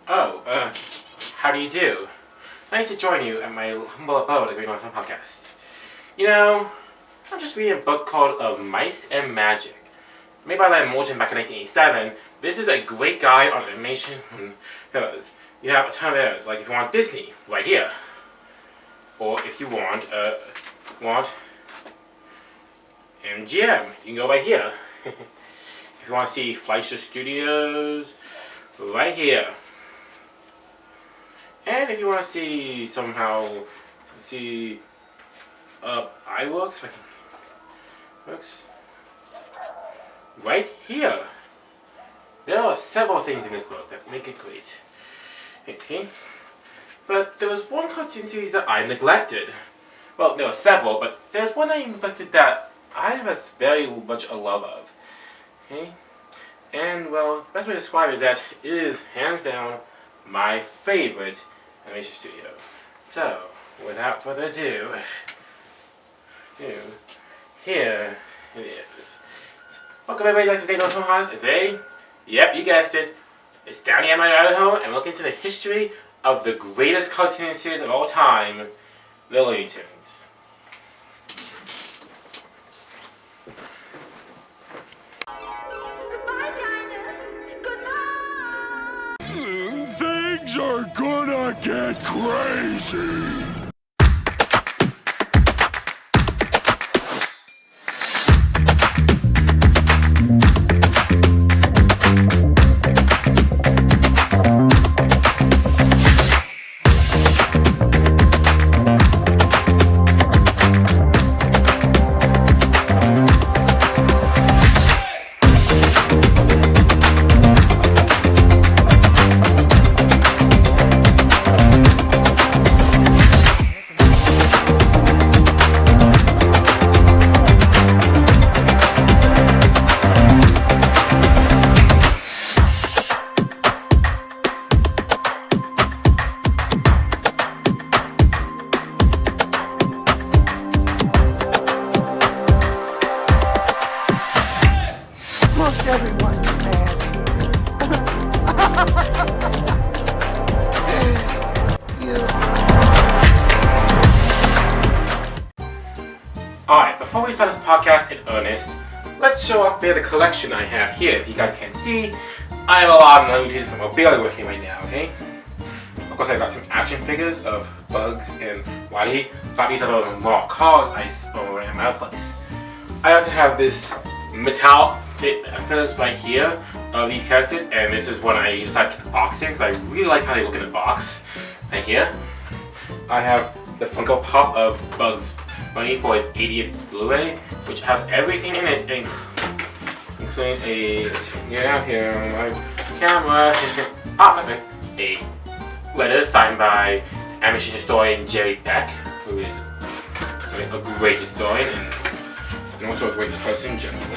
Oh, how do you do? Nice to join you at my humble abode, the Green Elephant Podcast. You know, I'm just reading a book called Of Mice and Magic. Made by Len Morton back in 1987. This is a great guide on animation and heroes. You have a ton of heroes, like if you want Disney, right here. Or if you want MGM, you can go right here. If you want to see Fleischer Studios, right here. And if you want to see iWorks, right here. There are several things in this book that make it great. Okay. But there was one cartoon series that I neglected. Well, there were several, but there's one I neglected that I have very much a love of. Okay? And, well, the best way to describe it is that it is, hands down, my favorite animation studio. So, without further ado, here it is. Welcome everybody to Green Elephant Podcast. Today, yep, you guessed it, it's down here at my Idaho, and we're looking into the history of the greatest cartoon series of all time, the Looney Tunes. Things are gonna get crazy. Everyone's mad. Alright, before we start this podcast in earnest, let's show off the collection I have here. If you guys can't see, I have a lot of Looney Tunes memorabilia with me right now, okay? Of course, I got some action figures of Bugs and Whitey. Thought these are the more cars I store in my place. I also have this metal figures right here of these characters, and this is one I decided to keep the box in because I really like how they look in the box. Right here, I have the Funko Pop of Bugs Bunny for his 80th Blu-ray, which has everything in it, including get out here on my camera, a letter signed by animation historian Jerry Beck, who is a great historian and also a great person in general.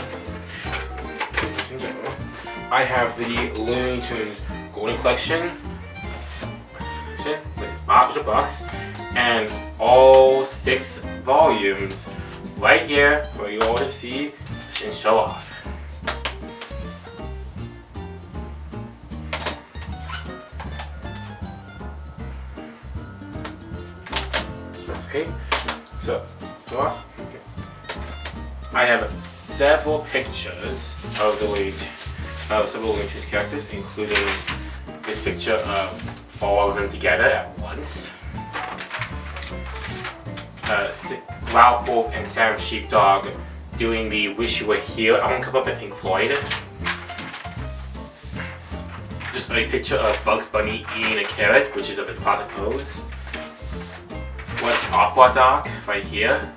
I have the Looney Tunes Golden Collection with its box and all 6 volumes right here for you all to see and show off. Okay, so show off. I have several pictures of several Looney Tunes characters, including this picture of all of them together at once. Ralph Wolf and Sam Sheepdog doing the "Wish You Were Here" album cover by Pink Floyd. Just a picture of Bugs Bunny eating a carrot, which is of his classic pose. What's Aqua Doc right here.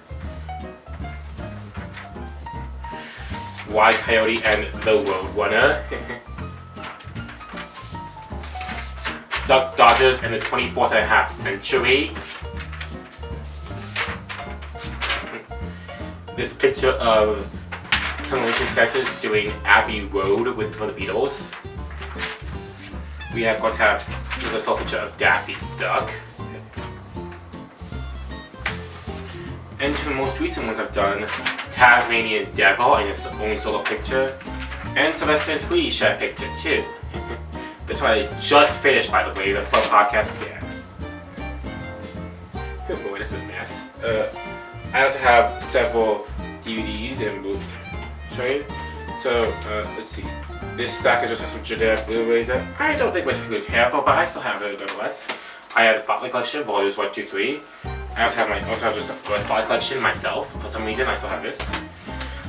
Wild Coyote and the Roadrunner. Duck Dodgers and the 24th and a half century. This picture of some of the characters doing Abbey Road for the Beatles. We of course have this is a picture of Daffy Duck. And to the most recent ones I've done, Tasmanian Devil in his own solo picture, and Sylvester and Tweety shot a picture too. This one I just finished, by the way, before the podcast began. Oh boy, this is a mess. I also have several DVDs and books. Show you. So let's see. This stack just has some generic Blu-rays that I don't think was particularly careful, but I still have it nonetheless. I have the Spotlight Collection, volumes 1, 2, 3. I also have just the first Spotlight Collection myself. For some reason, I still have this.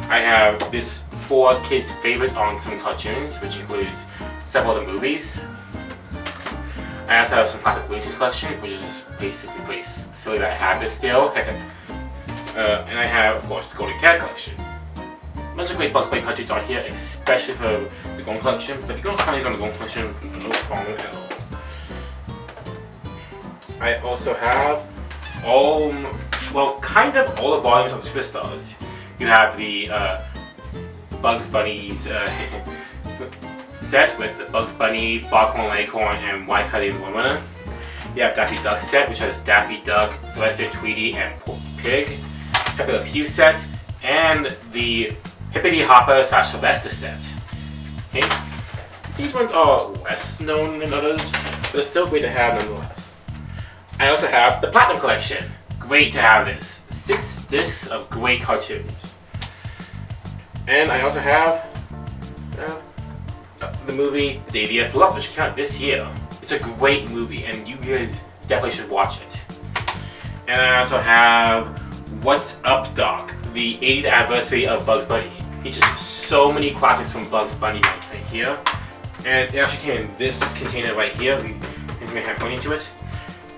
I have this 4 kids' favorite on some cartoons, which includes several of the movies. I also have some classic Looney Tunes collection, which is basically pretty silly that I have this still. And I have, of course, the Golden Cat collection. A bunch of great Bugs Bunny cartoons on here, especially for the Golden collection, but the Golden Funnies on the Golden collection, no problem at all. I also have kind of all the volumes of Superstars. You have the Bugs Bunny's set with the Bugs Bunny, Foghorn Leghorn, and White Cuddy the Woodrunner. You have Daffy Duck set, which has Daffy Duck, Celestia Tweety, and Porky Pig. Pepe Le Pew set, and the Hippity Hopper / Sylvester set. Okay. These ones are less known than others, but they're still great to have nonetheless. I also have the Platinum Collection. Great to have this. 6 discs of great cartoons. And I also have the movie The Day the Earth Blew Up, which came out this year. It's a great movie, and you guys definitely should watch it. And I also have What's Up, Doc? The 80th anniversary of Bugs Bunny. Features so many classics from Bugs Bunny right here. And it actually came in this container right here. I'm going to have pointing to it.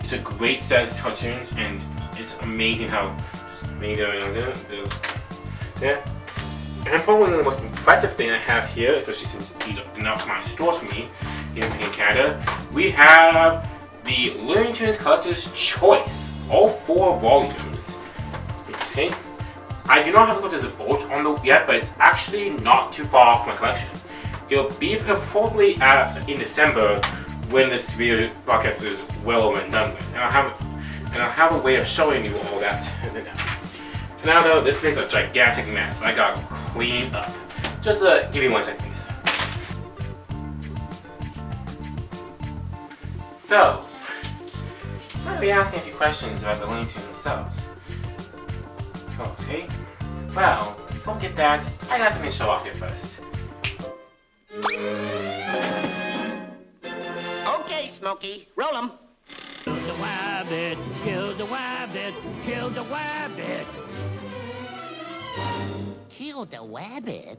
It's a great set of cartoons, and it's amazing how many there are in it. Yeah. And probably the most impressive thing I have here, especially since these are now come out in stores for me in Canada, we have the Looney Tunes Collector's Choice, all 4 volumes. Okay. I do not have to go to the vote on the yet, but it's actually not too far off my collection. It'll be probably in December when this video podcast is well over and done with, and I'll have a way of showing you all that. For now though, this makes a gigantic mess. I gotta clean up. Just give me 1 second, please. So, I'm gonna be asking a few questions about the Looney Tunes themselves. Okay. Well, before we get that, I got something to show off here first. Okay, Smokey, roll 'em. Kill the wabbit, kill the wabbit, kill the wabbit. Kill the wabbit?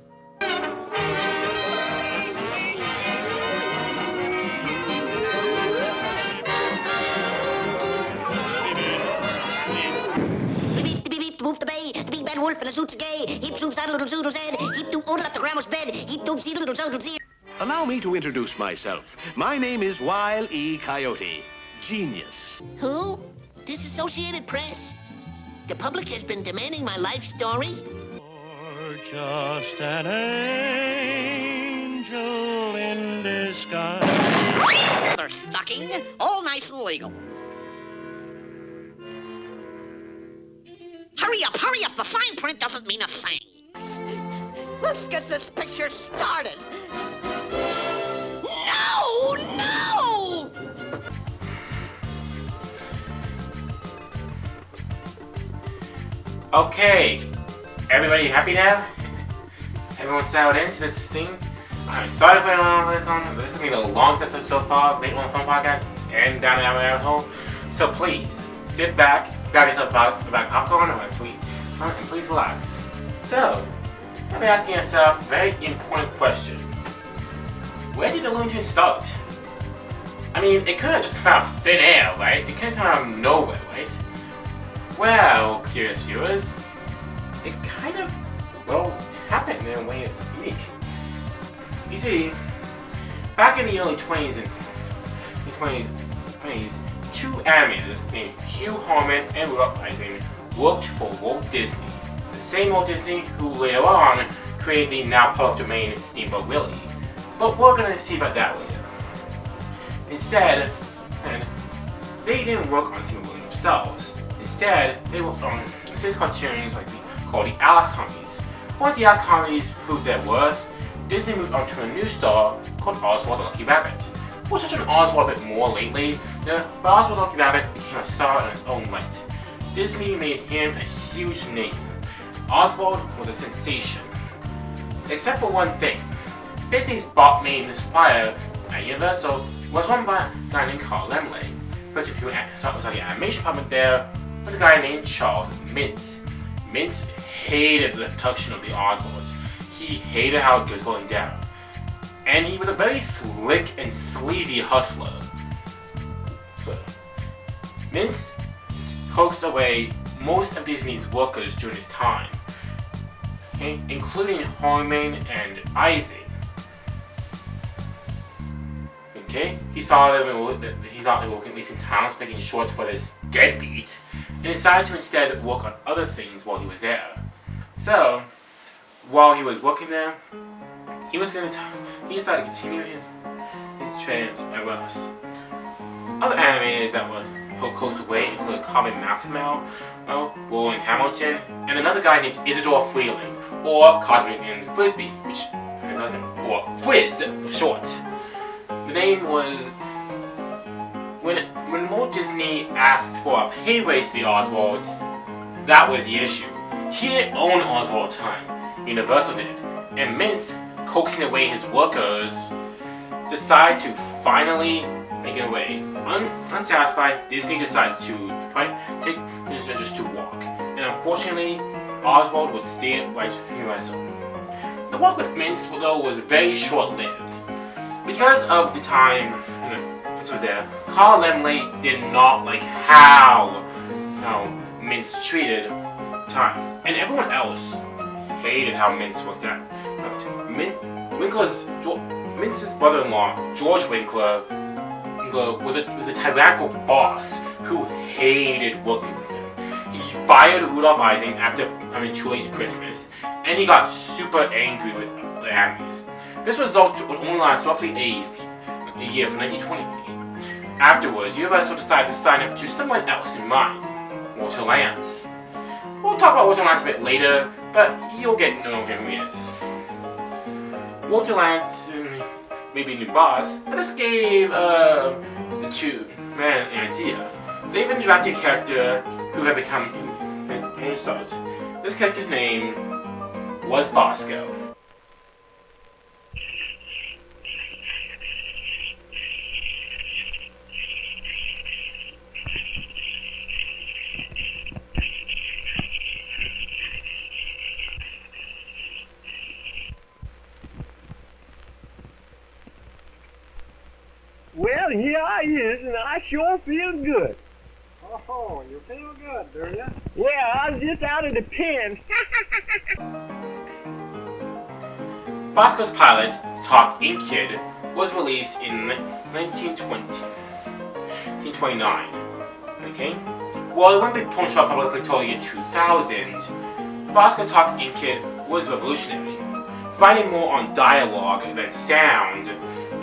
Boop the bay, the big bad wolf and the suits are gay. Heap soup saddle little zoodle's head. Heap doop odle up the grandma's bed. Heap doop see little zoodle's ear. Allow me to introduce myself. My name is Wile E. Coyote. Genius. Who? Disassociated Press? The public has been demanding my life story? Or just an angel in disguise. They're sucking, all nice and legal. Hurry up, the fine print doesn't mean a thing. Let's get this picture started. No! Okay, everybody happy now? Everyone settled into this thing? I'm sorry for putting all this on, but this is going to be the longest episode so far of Late on the Phone Podcast and Down the Rabbit Hole. So please, sit back, grab yourself a bag of popcorn and please relax. So, I'll be asking yourself a very important question. Where did the Looney Tunes start? I mean, it couldn't have just come out of thin air, right? It couldn't come out of nowhere, right? Well, curious viewers, it kind of, happened in a way that's unique. You see, back in the early 20s, 2 animators named Hugh Harman and Rudolph Eisen worked for Walt Disney, the same Walt Disney who later on created the now public domain Steamboat Willie. But we're going to see about that later. Instead, they didn't work on Steamboat Willie themselves. Instead, they worked on series cartoons called the Alice Comedies. Once the Alice Comedies proved their worth, Disney moved on to a new star called Oswald the Lucky Rabbit. We'll touch on Oswald a bit more lately, but Oswald the Lucky Rabbit became a star in his own right. Disney made him a huge name. Oswald was a sensation. Except for one thing. Disney's main supplier at Universal was run by a guy named Carl Laemmle. The person who was on the animation department there was a guy named Charles Mintz. Mintz hated the production of the Oswalds. He hated how it was going down. And he was a very slick and sleazy hustler. So, Mintz coaxed away most of Disney's workers during his time, okay, including Harmon and Isaac. Okay, he thought they were working at least in town making shorts for this deadbeat, and decided to instead work on other things while he was there. So, while he was working there, he decided to continue his trend everywhere else. Other animators that were close away included Carmen Maxwell, Roland Hamilton, and another guy named Isidore Freeling, or Cosmic and Frisbee, or Frizz for short. The name was when Walt Disney asked for a pay raise for the Oswalds, that was the issue. He didn't own Oswald at the time, Universal did, and Mintz, coaxing away his workers, decided to finally make it away. Unsatisfied, Disney decided to take his interest to walk, and unfortunately, Oswald would stay at Universal. The walk with Mintz, though, was very short-lived. Because of the time this was there, Carl Laemmle did not like how Mintz treated times, and everyone else hated how Mintz worked out. Mintz's brother-in-law, George Winkler, was a tyrannical boss who hated working with him. He fired Rudolph Ising after Too Late Christmas, and he got super angry with the animators. This result would only last roughly a year from 1920. Afterwards, Universal decided to sign up to someone else in mind, Walter Lantz. We'll talk about Walter Lantz a bit later, but you'll get to know him who he is. Walter Lantz may be a new boss, but this gave the two men an idea. They even drafted a character who had become his own stars. This character's name was Bosco. Well, here I is, and I sure feel good. Oh, you feel good, do you? Yeah, I was just out of the pen. Bosco's pilot, Talk Ink Kid, was released in 1929. Okay? While it wouldn't be punched out publicly until the year 2000, Bosco Talk Ink Kid was revolutionary. Finding more on dialogue than sound,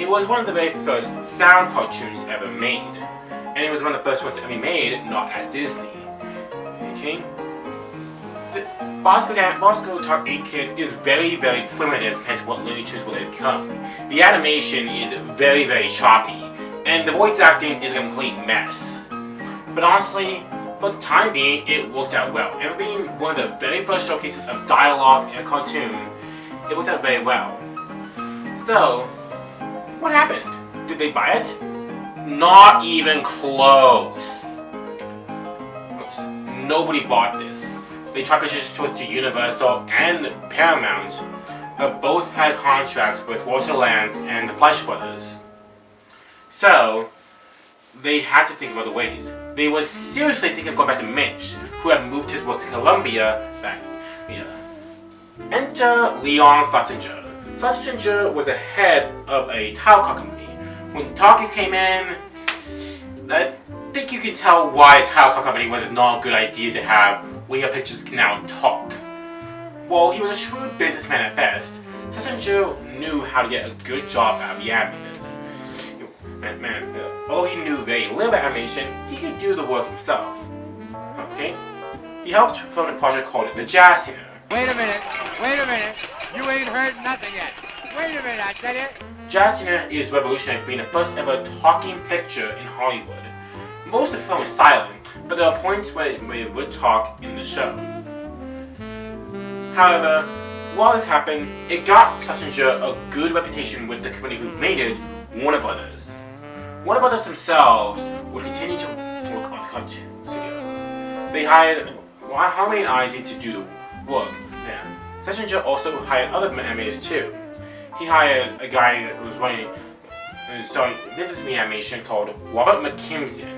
it was one of the very first sound cartoons ever made. And it was one of the first ones to ever be made not at Disney. Okay? Bosco Talk Ink Kid is very, very primitive compared to what Looney Tunes will later become. The animation is very, very choppy, and the voice acting is a complete mess. But honestly, for the time being, it worked out well. And being one of the very first showcases of dialogue in a cartoon, it worked out very well. So, what happened? Did they buy it? Not even close. Nobody bought this. They tried pitches to Universal and Paramount, but both had contracts with Walter Lantz and the Fleischer Brothers. So, they had to think of other ways. They were seriously thinking of going back to Mitch, who had moved his work to Columbia back. Enter Leon Schlesinger. Schlesinger was the head of a tile car company. When the talkies came in, I think you can tell why a tile car company was not a good idea to have when your pictures can now talk. While he was a shrewd businessman at best, Schlesinger knew how to get a good job out of the animators. Although he knew very little about animation, he could do the work himself. Okay? He helped fund a project called The Jazz Singer. Wait a minute. You ain't heard nothing yet. Wait a minute, I tell you. Jazz Singer is revolutionary, being the first ever talking picture in Hollywood. Most of the film is silent, but there are points where it would talk in the show. However, while this happened, it got Schlesinger a good reputation with the company who made it, Warner Brothers. Warner Brothers themselves would continue to work on the cartoon together. They hired Harvey and Eising to do the work there. Schlesinger also hired other animators too. He hired a guy who was running business animation called Robert McKimson.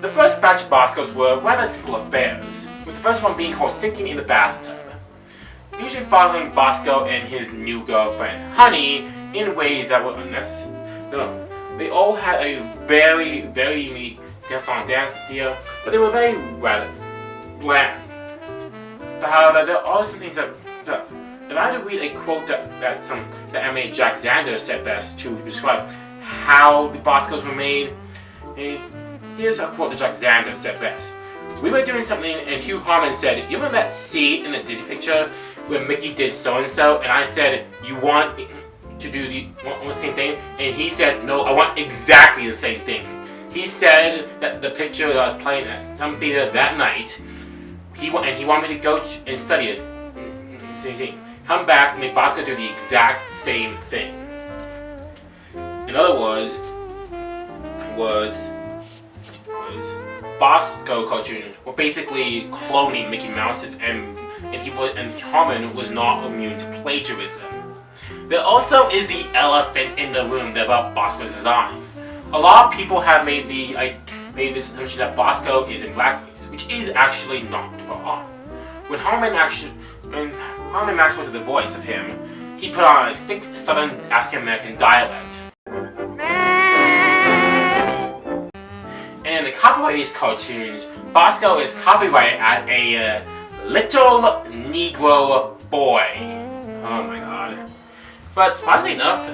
The first batch of Boscos were rather simple affairs, with the first one being called Sinking in the Bathtub, usually following Bosco and his new girlfriend, Honey, in ways that were unnecessary. No, they all had a very, very unique song and dance style, but they were very rather bland. But however, there are some things that if I had to read a quote that animator Jack Zander said best to describe how the Boscos were made, here's a quote that Jack Zander said best. We were doing something and Hugh Harman said, "You remember that scene in the Disney picture where Mickey did so-and-so?" And I said, "You want to do the same thing?" And he said, "No, I want exactly the same thing." He said that the picture that I was playing at some theater that night, he wanted me to go and study it. Come back and make Bosco do the exact same thing. In other words, Bosco cartoons were basically cloning Mickey Mouse's, and Harman was not immune to plagiarism. There also is the elephant in the room about Bosco's design. A lot of people have made the assumption that Bosco is in blackface, which is actually not far off. When Harman Maxwell did the voice of him, he put on a distinct Southern African American dialect. And in the copyrighted cartoons, Bosco is copyrighted as a little Negro boy. Oh my god. But surprisingly enough,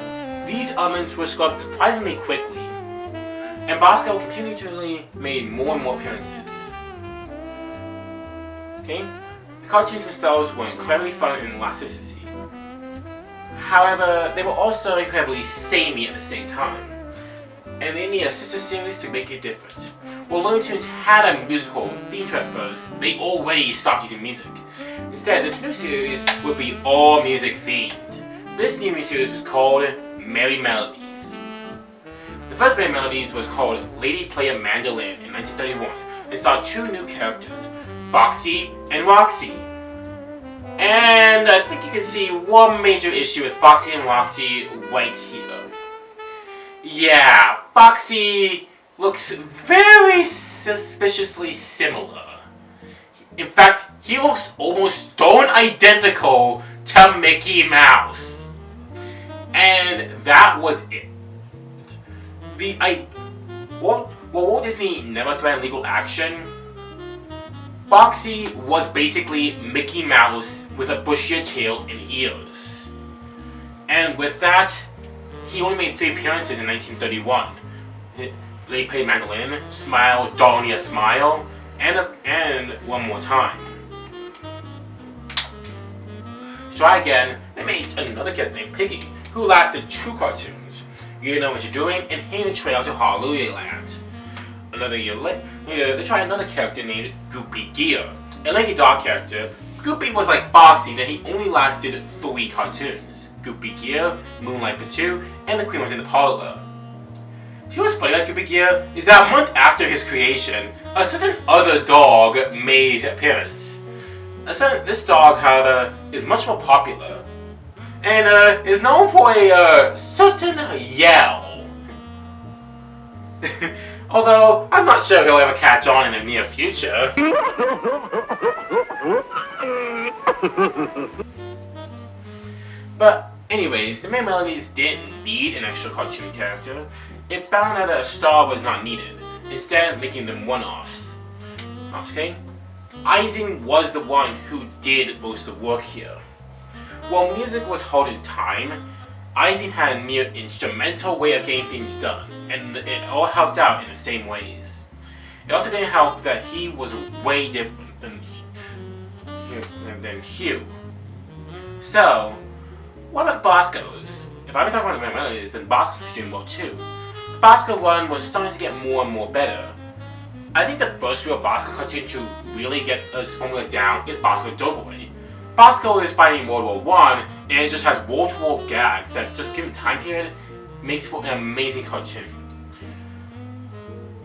these elements were scrubbed surprisingly quickly, and Bosco continually made more and more appearances. Okay? The cartoons themselves were incredibly fun and elasticity. However, they were also incredibly samey at the same time, and they needed a sister series to make it different. While Looney Tunes had a musical theme to it first, they already stopped using music. Instead, this new series would be all music themed. This new series was called Merry Melodies. The first Merry Melodies was called Lady Play a Mandolin in 1931 and saw two new characters, Foxy and Roxy. And I think you can see one major issue with Foxy and Roxy right here. Yeah, Foxy looks very suspiciously similar. In fact, he looks almost stone identical to Mickey Mouse. And that was it. While Walt Disney never threatened legal action, Foxy was basically Mickey Mouse with a bushier tail and ears. And with that, he only made 3 appearances in 1931. They played Mandolin, Smile, Darnie a Smile, and One More Time. Try again, they made another kid named Piggy, who lasted 2 cartoons. You Know What You're Doing and Hitting the Trail to Hallelujah Land. Another year later, they tried another character named Goopy Gear. A Lady Dog character, Goopy was like Foxy in that he only lasted 3 cartoons. Goopy Gear, Moonlight for 2, and The Queen Was in the Parlor. See what's funny about Goopy Gear is that a month after his creation, a certain other dog made an appearance. This dog, however, is much more popular, and is known for a certain yell. Although, I'm not sure he'll ever catch on in the near future. But anyways, the Merry Melodies didn't need an extra cartoon character. It found out that a star was not needed, instead making them one-offs. Okay? Eising was the one who did most of the work here. While music was held in time, Eising had a mere instrumental way of getting things done, and it all helped out in the same ways. It also didn't help that he was way different than Hugh. So, what about Boscos? if I've been talking about the melodies, then Bosco's doing well too. The Bosco one was starting to get more and more better. I think the first real Bosco cartoon to really get this formula down is Bosco Doughboy. Bosco is fighting in World War I, and it just has wall-to-wall gags that, just given time period, makes for an amazing cartoon.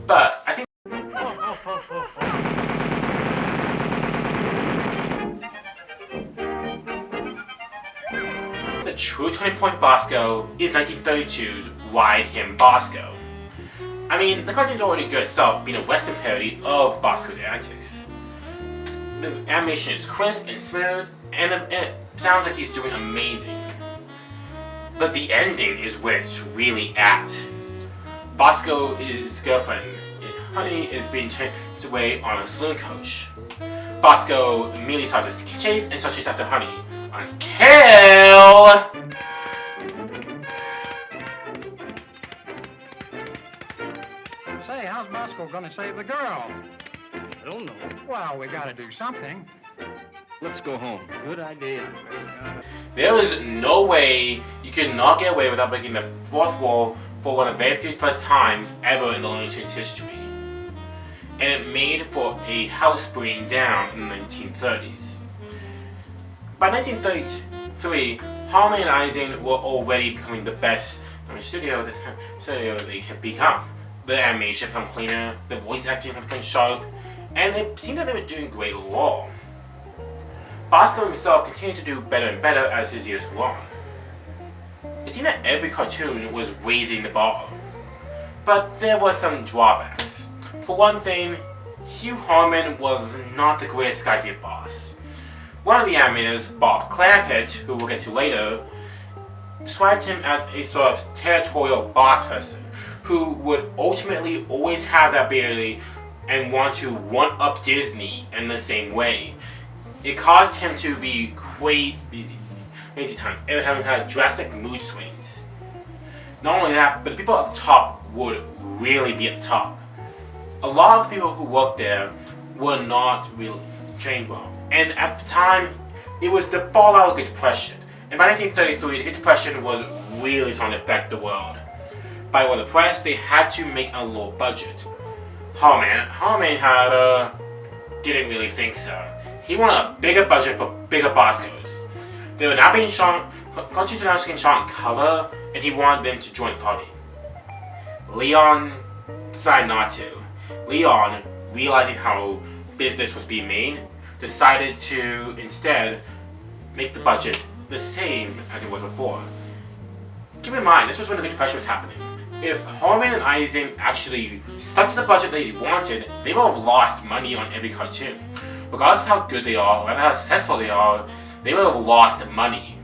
But I think the true turning point Bosco is 1932's Wide Him Bosco. I mean, the cartoon's already good itself, being a western parody of Bosco's antics. The animation is crisp and smooth, and it sounds like he's doing amazing. But the ending is where it's really at. Bosco is his girlfriend, Honey, is being chased away on a saloon coach. Bosco immediately starts a chase and starts chasing after Honey, until... Say, how's Bosco gonna save the girl? I don't know. Well, we gotta do something. Let's go home. Good idea. There is no way you could not get away without breaking the fourth wall for one of the very few first times ever in the Looney Tunes history. And it made for a house burning down in the 1930s. By 1933, Harmon and Eisen were already becoming the best studio they had become. The animation had become cleaner, the voice acting had become sharp, and it seemed that they were doing great overall. Bosco himself continued to do better and better as his years went on. It seemed that every cartoon was raising the bar. But there were some drawbacks. For one thing, Hugh Harmon was not the greatest guy to be a boss. One of the animators, Bob Clampett, who we'll get to later, described him as a sort of territorial boss person who would ultimately always have that ability and want to one-up Disney in the same way. It caused him to be crazy times, every time he had drastic mood swings. Not only that, but the people at the top would really be at the top. A lot of the people who worked there were not really trained well. And at the time, it was the fallout of the Great Depression. And by 1933, the Great Depression was really starting to affect the world. By the press, they had to make a low budget. Harmon had didn't really think so. He wanted a bigger budget for bigger Boscos. They were now being shot, cartoons were now being shot in color, and he wanted them to join the party. Leon decided not to. Leon, realizing how business was being made, decided to instead make the budget the same as it was before. Keep in mind, this was when the Great Depression was happening. If Harmon and Eisen actually stuck to the budget they wanted, they would have lost money on every cartoon. Regardless of how good they are, or how successful they are, they would have lost money.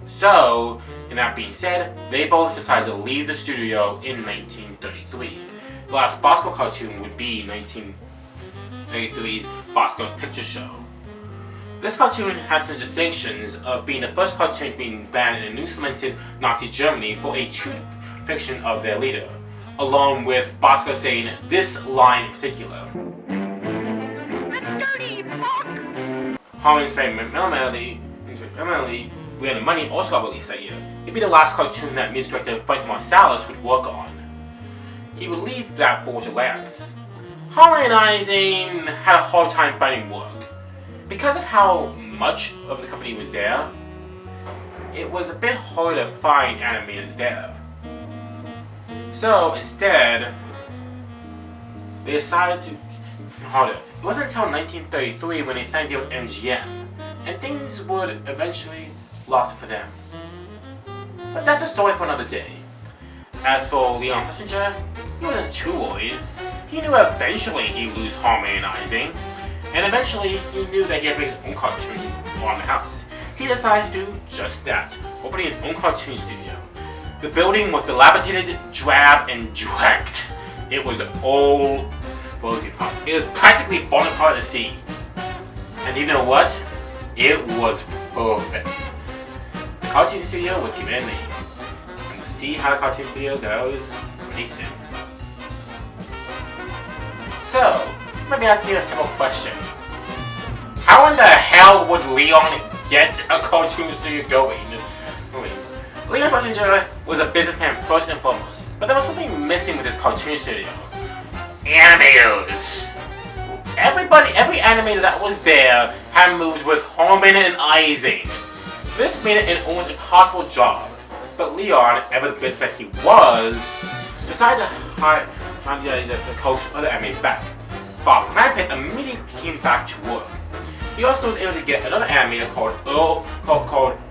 So, in that being said, they both decided to leave the studio in 1933. The last Bosco cartoon would be 1933's Bosco's Picture Show. This cartoon has some distinctions of being the first cartoon being banned in a new cemented Nazi Germany for a true depiction of their leader, along with Bosco saying this line in particular. Harmon's favorite melody, We Had the Money, also got released that year. It'd be the last cartoon that music director Frank Marsalis would work on. He would leave that for to Lance. Harmon and Eisen had a hard time finding work. Because of how much of the company was there, it was a bit hard to find animators there. So instead, they decided to harder. It wasn't until 1933 when they signed a deal with MGM, and things would eventually lost for them. But that's a story for another day. As for Leon Fessinger, he wasn't too worried. He knew eventually he'd lose Harmon and Eisen, and eventually he knew that he had to make his own cartoons around the house. He decided to do just that, opening his own cartoon studio. The building was dilapidated, drab, and drecked. It was old, broken apart. It was practically falling apart at the seams. And you know what? It was perfect. The cartoon studio was given a name. And we'll see how the cartoon studio goes pretty soon. So, let me ask you a simple question. How in the hell would Leon get a cartoon studio going? Leo Schlesinger was a businessman first and foremost, but there was something missing with his cartoon studio. Animators. Every animator that was there had moves with Harmon and Ising. This made it an almost impossible job, but Leon, ever the businessman he was, decided to hire the coach of other animators back. Bob Clampett immediately came back to work. He also was able to get another animator called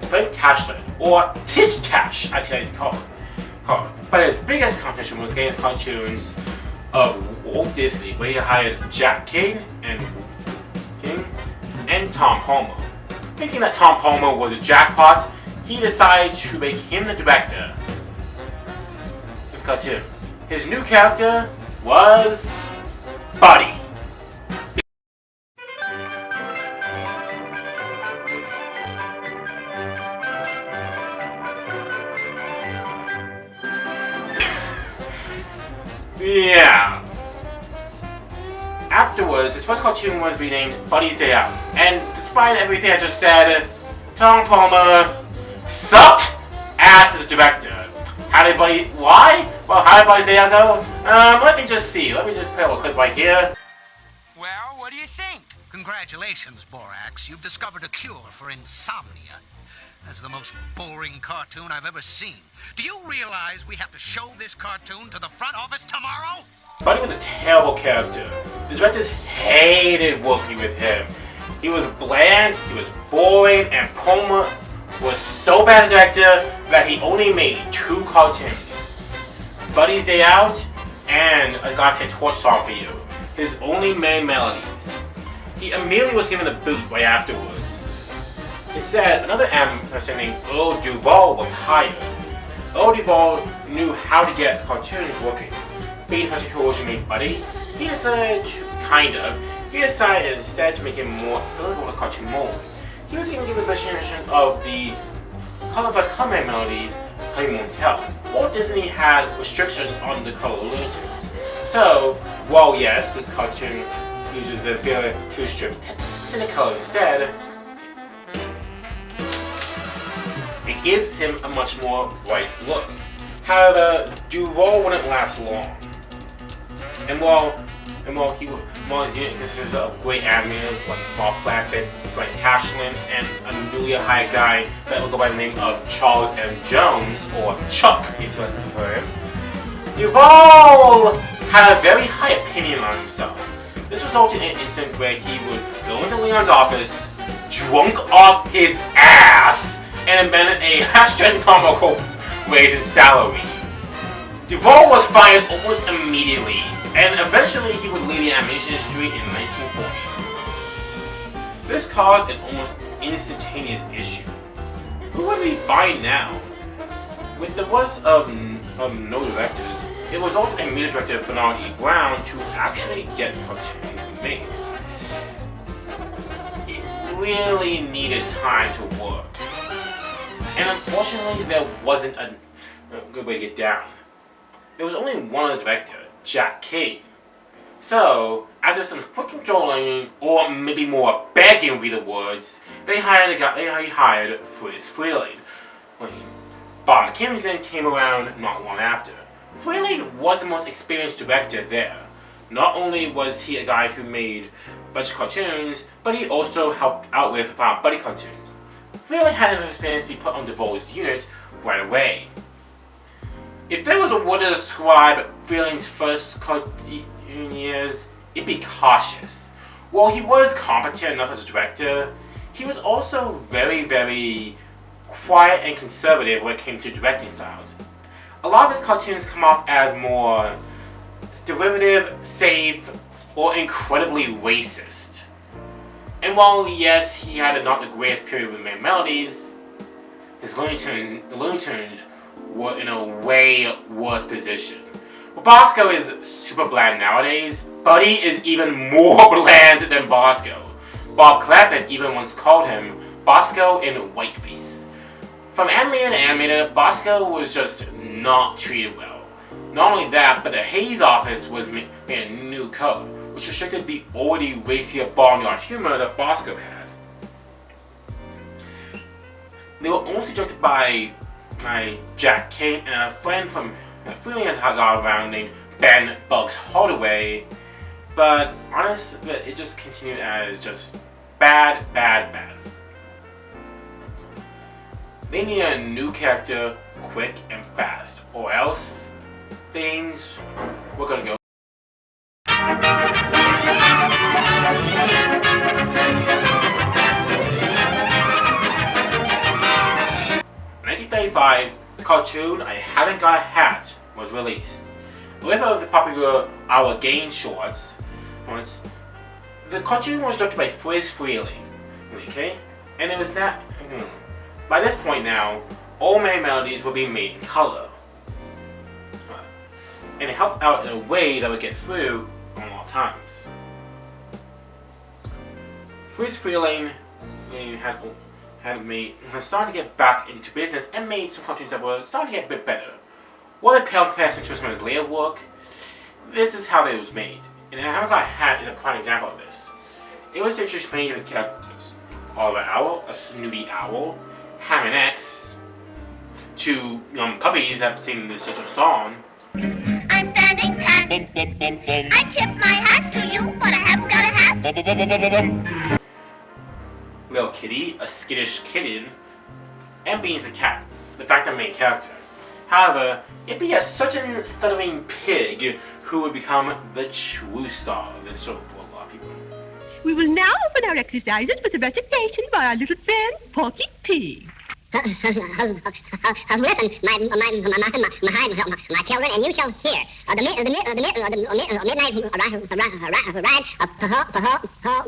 Frank Tashlin, or Tish Tash, as he called it. But his biggest competition was getting cartoons of Walt Disney, where he hired Jack King and Tom Palmer. Thinking that Tom Palmer was a jackpot, he decided to make him the director of the cartoon. His new character was Buddy. Yeah. Afterwards, his first cartoon was renamed Buddy's Day Out, and despite everything I just said, Tom Palmer sucked ass as a director. How did Buddy's Day Out go? Let me just see. Let me just play a little clip right here. Well, what do you think? Congratulations, Borax. You've discovered a cure for insomnia. That's the most boring cartoon I've ever seen. Do you realize we have to show this cartoon to the front office tomorrow? Buddy was a terrible character. The directors hated working with him. He was bland, he was boring, and Palmer was so bad as a director that he only made 2 cartoons. Buddy's Day Out and A God Save Torch Song for You, his only main melodies. He immediately was given the boot right afterwards. Instead, another person named Earl Duvall was hired. Earl Duvall knew how to get cartoons working. Being the person who originally made Buddy, he decided instead to make him more available to cartoon mold. He was even given the version of the colorless comic melodies, Honeymoon Tale. Walt Disney had restrictions on the color Looney Tunes. So, while yes, this cartoon uses the Vera 2-strip Technicolor instead, it gives him a much more bright look. However, Duvall wouldn't last long. And while his unit consists of great animators like Bob Clampett, Frank Tashlin, and a newly hired guy that will go by the name of Charles M. Jones, or Chuck if you like to prefer him, Duvall had a very high opinion on himself. This resulted in an incident where he would go into Leon's office, drunk off his ass, and demanded a astronomical raise in salary. Duvall was fired almost immediately, and eventually he would leave the animation industry in 1940. This caused an almost instantaneous issue. Who would we find now? With the worst of no directors, it resulted in music director Bernard E. Brown to actually get cartoons made. It really needed time to work. And unfortunately, there wasn't a good way to get down. There was only one other director, Jack King. So, as if some quick controlling, or maybe more begging reader words, they hired Fritz Freeling. Bob McKinney then came around not long after. Freeling was the most experienced director there. Not only was he a guy who made a bunch of cartoons, but he also helped out with Buddy cartoons. Freeling had enough experience to be put on Duvall's unit right away. If there was a word to describe Freeling's first cartoon years, it'd be cautious. While he was competent enough as a director, he was also very, very quiet and conservative when it came to directing styles. A lot of his cartoons come off as more derivative, safe, or incredibly racist. And while yes, he had not the greatest period with main melodies, the Looney Tunes were in a way worse position. Well, Bosco is super bland nowadays. Buddy is even more bland than Bosco. Bob Clampett even once called him Bosco in whiteface. From animator to animator, Bosco was just not treated well. Not only that, but the Hayes office was made a new code, which restricted the already racier barnyard humor that Bosco had. They were also directed by Jack Kane and a friend from Freeland got around named Ben Bugs Hardaway. But honestly, it just continued as just bad. They need a new character quick and fast, or else things were gonna go. 1935, the cartoon I Haven't Got a Hat was released. With the popular Our Game shorts, the cartoon was directed by Friz Freleng, okay? And it was not. By this point now, all main melodies were being made in color. And it helped out in a way that would get through on all times. Friz Freleng was starting to get back into business and made some cartoons that were starting to get a bit better. While they pale in comparison to some of his later work, this is how they was made. And I Haven't Got a Hat is a prime example of this. It was to introduce many different characters. Oliver Owl, a snooty owl, Ham and X, two young puppies that sing the central song. I'm standing pat. I tip my hat to you, but I haven't got a hat. Little Kitty, a skittish kitten, and Beans the cat, the fact that main character. However, it'd be a certain stuttering pig who would become the true star of this show for a lot of people. We will now open our exercises with a recitation by our little friend, Porky Pig. Listen, my children, and you shall hear the midnight Paul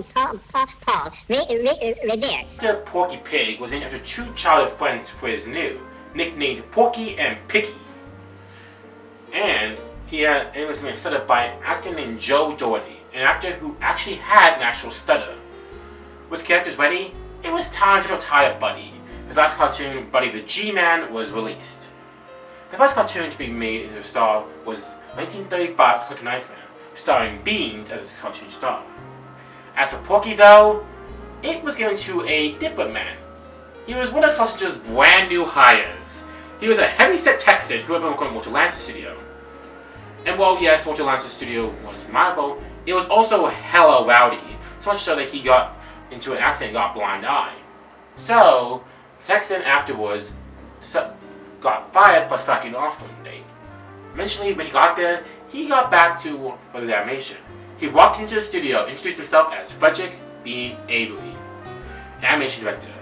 Revere. Porky Pig was named after two childhood friends Friz knew, nicknamed Porky and Piggy. And it was studied by an actor named Joe Doherty, an actor who actually had an actual stutter. With characters ready, it was time to retire Buddy. His last cartoon, Buddy the G-Man, was released. The first cartoon to be made into a star was 1935's Cartoon Iceman, starring Beans as his cartoon star. As for Porky though, it was given to a different man. He was one of Sausage's brand new hires. He was a heavy-set Texan who had been working at Walter Lance's studio. And while yes, Walter Lance's studio was admirable, it was also hella rowdy, so much so that he got into an accident and got a blind eye. So, Texan afterwards got fired for slacking off one day. Eventually, when he got there, he got back to for the animation. He walked into the studio, introduced himself as Frederick Bean Avery, animation director.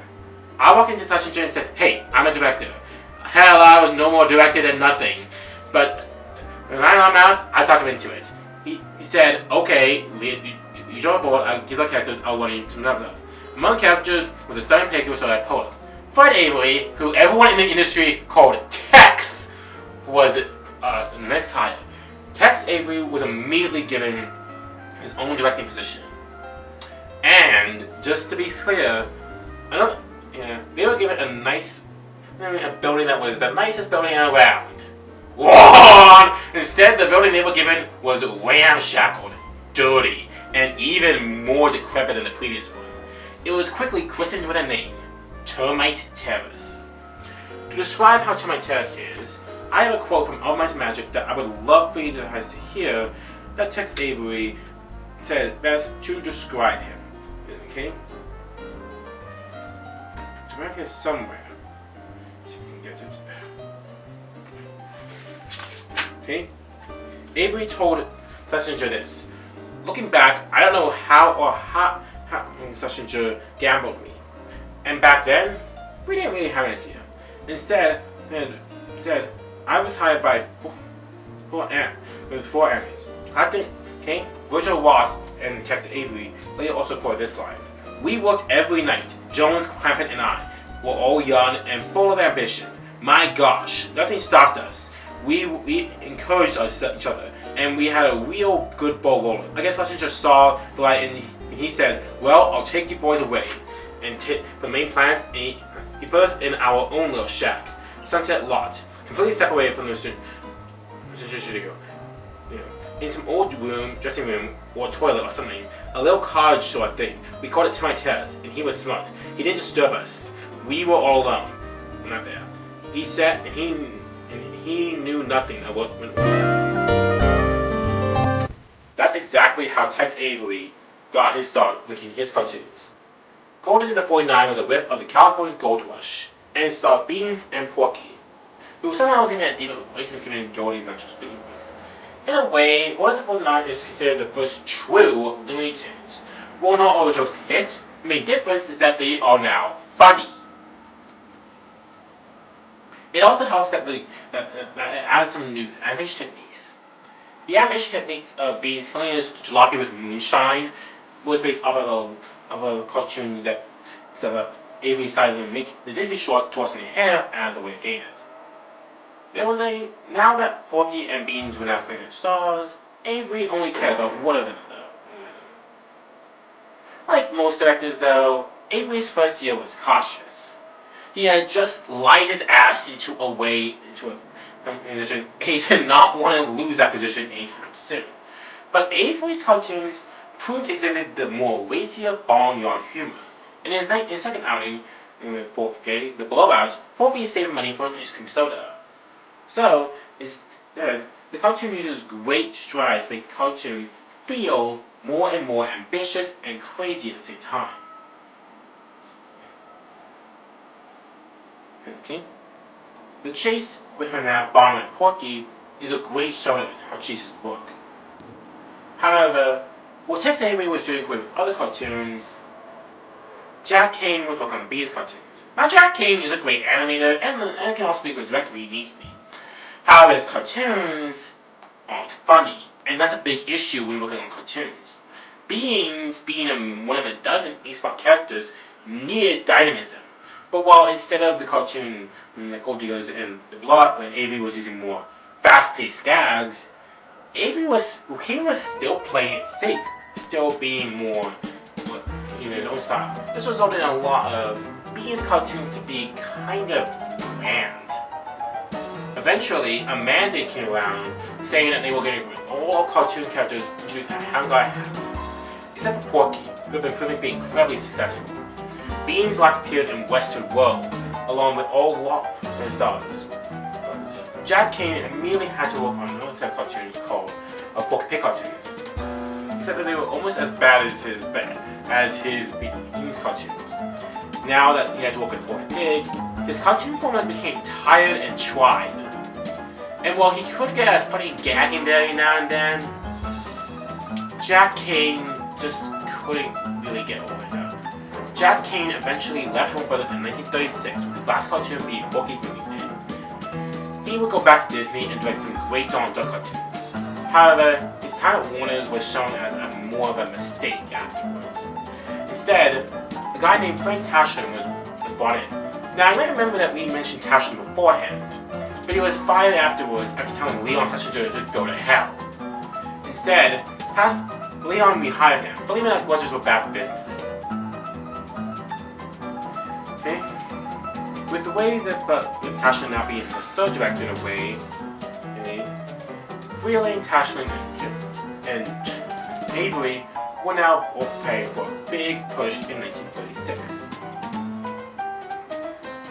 I walked into Schlesinger and said, "Hey, I'm a director." Hell, I was no more director than nothing. But when I ran my mouth, I talked him into it. He said, "Okay, you draw a board, here's our characters, I'll run you some stuff." Among the characters was a stunning paper who saw that poet. Fred Avery, who everyone in the industry called Tex, was the next hire. Tex Avery was immediately given his own directing position. And just to be clear, they were given a building that was the nicest building around. Whoa! Instead, the building they were given was ramshackled, dirty, and even more decrepit than the previous one. It was quickly christened with a name, Termite Terrace. To describe how Termite Terrace is, I have a quote from All Might and Magic that I would love for you guys to hear that Tex Avery said best to describe him. Okay? It's around here somewhere. See if we can get it. Okay? Avery told Schlesinger this. Looking back, I don't know how Schlesinger gambled me. And back then, we didn't really have an idea. Instead, I was hired by four enemies. Clapton, King, Virgil Ross, and Tex Avery later also quoted this line. "We worked every night. Jones, Clampett, and I were all young and full of ambition. My gosh, nothing stopped us. We encouraged each other, and we had a real good ball rolling." I guess Schlesinger saw the light, and he said, "Well, I'll take you boys away and the main plant." And he put us in our own little shack, Sunset Lot, completely separated from the studio. In some old dressing room, or toilet or something, a little cottage sort of thing. We called it Termite Terrace, and he was smart. He didn't disturb us. We were all alone. Not there. He said he knew nothing of what went on. That's exactly how Tex Avery got his start making his cartoons. Golden is the 49 was a whip of the California Gold Rush, and starred Beans and Porky, who somehow was in that deep of a voice and was given Jordy Natural speaking voice. In a way, Golden is the 49 is considered the first true Looney Tunes. While not all the jokes hit, the main difference is that they are now funny. It also helps that it adds some new animation techniques. The animation techniques of Beans telling us jalopy with moonshine was based off of a cartoon that Avery decided to make the Disney short tossing the hair as a way of getting it. There was now that Porky and Beans were now slated stars, Avery only cared about one of them though. Like most directors though, Avery's first year was cautious. He had just lied his ass into a position. He did not want to lose that position anytime soon. But Avery's cartoons proved exhibited the more racier barnyard humor. In his second outing, the blowout, Porky saved money for an ice cream soda. So, instead, the cartoon uses great strides to make the cartoon feel more and more ambitious and crazy at the same time. Okay? The chase with Barnum and Porky is a great showing of how chases work. However, what Tex Avery was doing with other cartoons, Jack Kane was working on Beans cartoons. Now Jack Kane is a great animator and can also be a good director really easily. However, his cartoons aren't funny, and that's a big issue when working on cartoons. Beans, being one of a dozen A-Spot characters, needed dynamism. But while instead of the cartoon, the Gold Diggers and the Blowout, when Avery was using more fast-paced gags, Kane was still playing it safe, still being more his own style. This resulted in a lot of Beans cartoons to be kind of bland. Eventually, a mandate came around saying that they were getting rid of all cartoon characters introduced at Hamguy Hat, except for Porky, who had been proving to be incredibly successful. Beans last appeared in Western World, along with all lot of stars. Jack Kane immediately had to work on another set of cartoons called Porky Pig cartoons, except that they were almost as bad as his Beans cartoons. Now that he had to work with Porky Pig, his cartoon format became tired and tried. And while he could get a funny gag in there every now and then, Jack Kane just couldn't really get over it though. Jack Kane eventually left Warner Brothers in 1936 with his last cartoon being Porky's Movie Day. He would go back to Disney and direct some great Donald Duck cartoons. However, his time at Warner's was shown as more of a mistake afterwards. Instead, a guy named Frank Tashlin was brought in. Now, you might remember that we mentioned Tashlin beforehand, but he was fired afterwards after telling Leon Schlesinger to go to hell. Instead, Leon rehired him, believing that grudges were bad for business. Okay? With the way that, with Tashlin now being the third director in a way, Freeling, Tashlin, and Avery were now all preparing for a big push in 1936.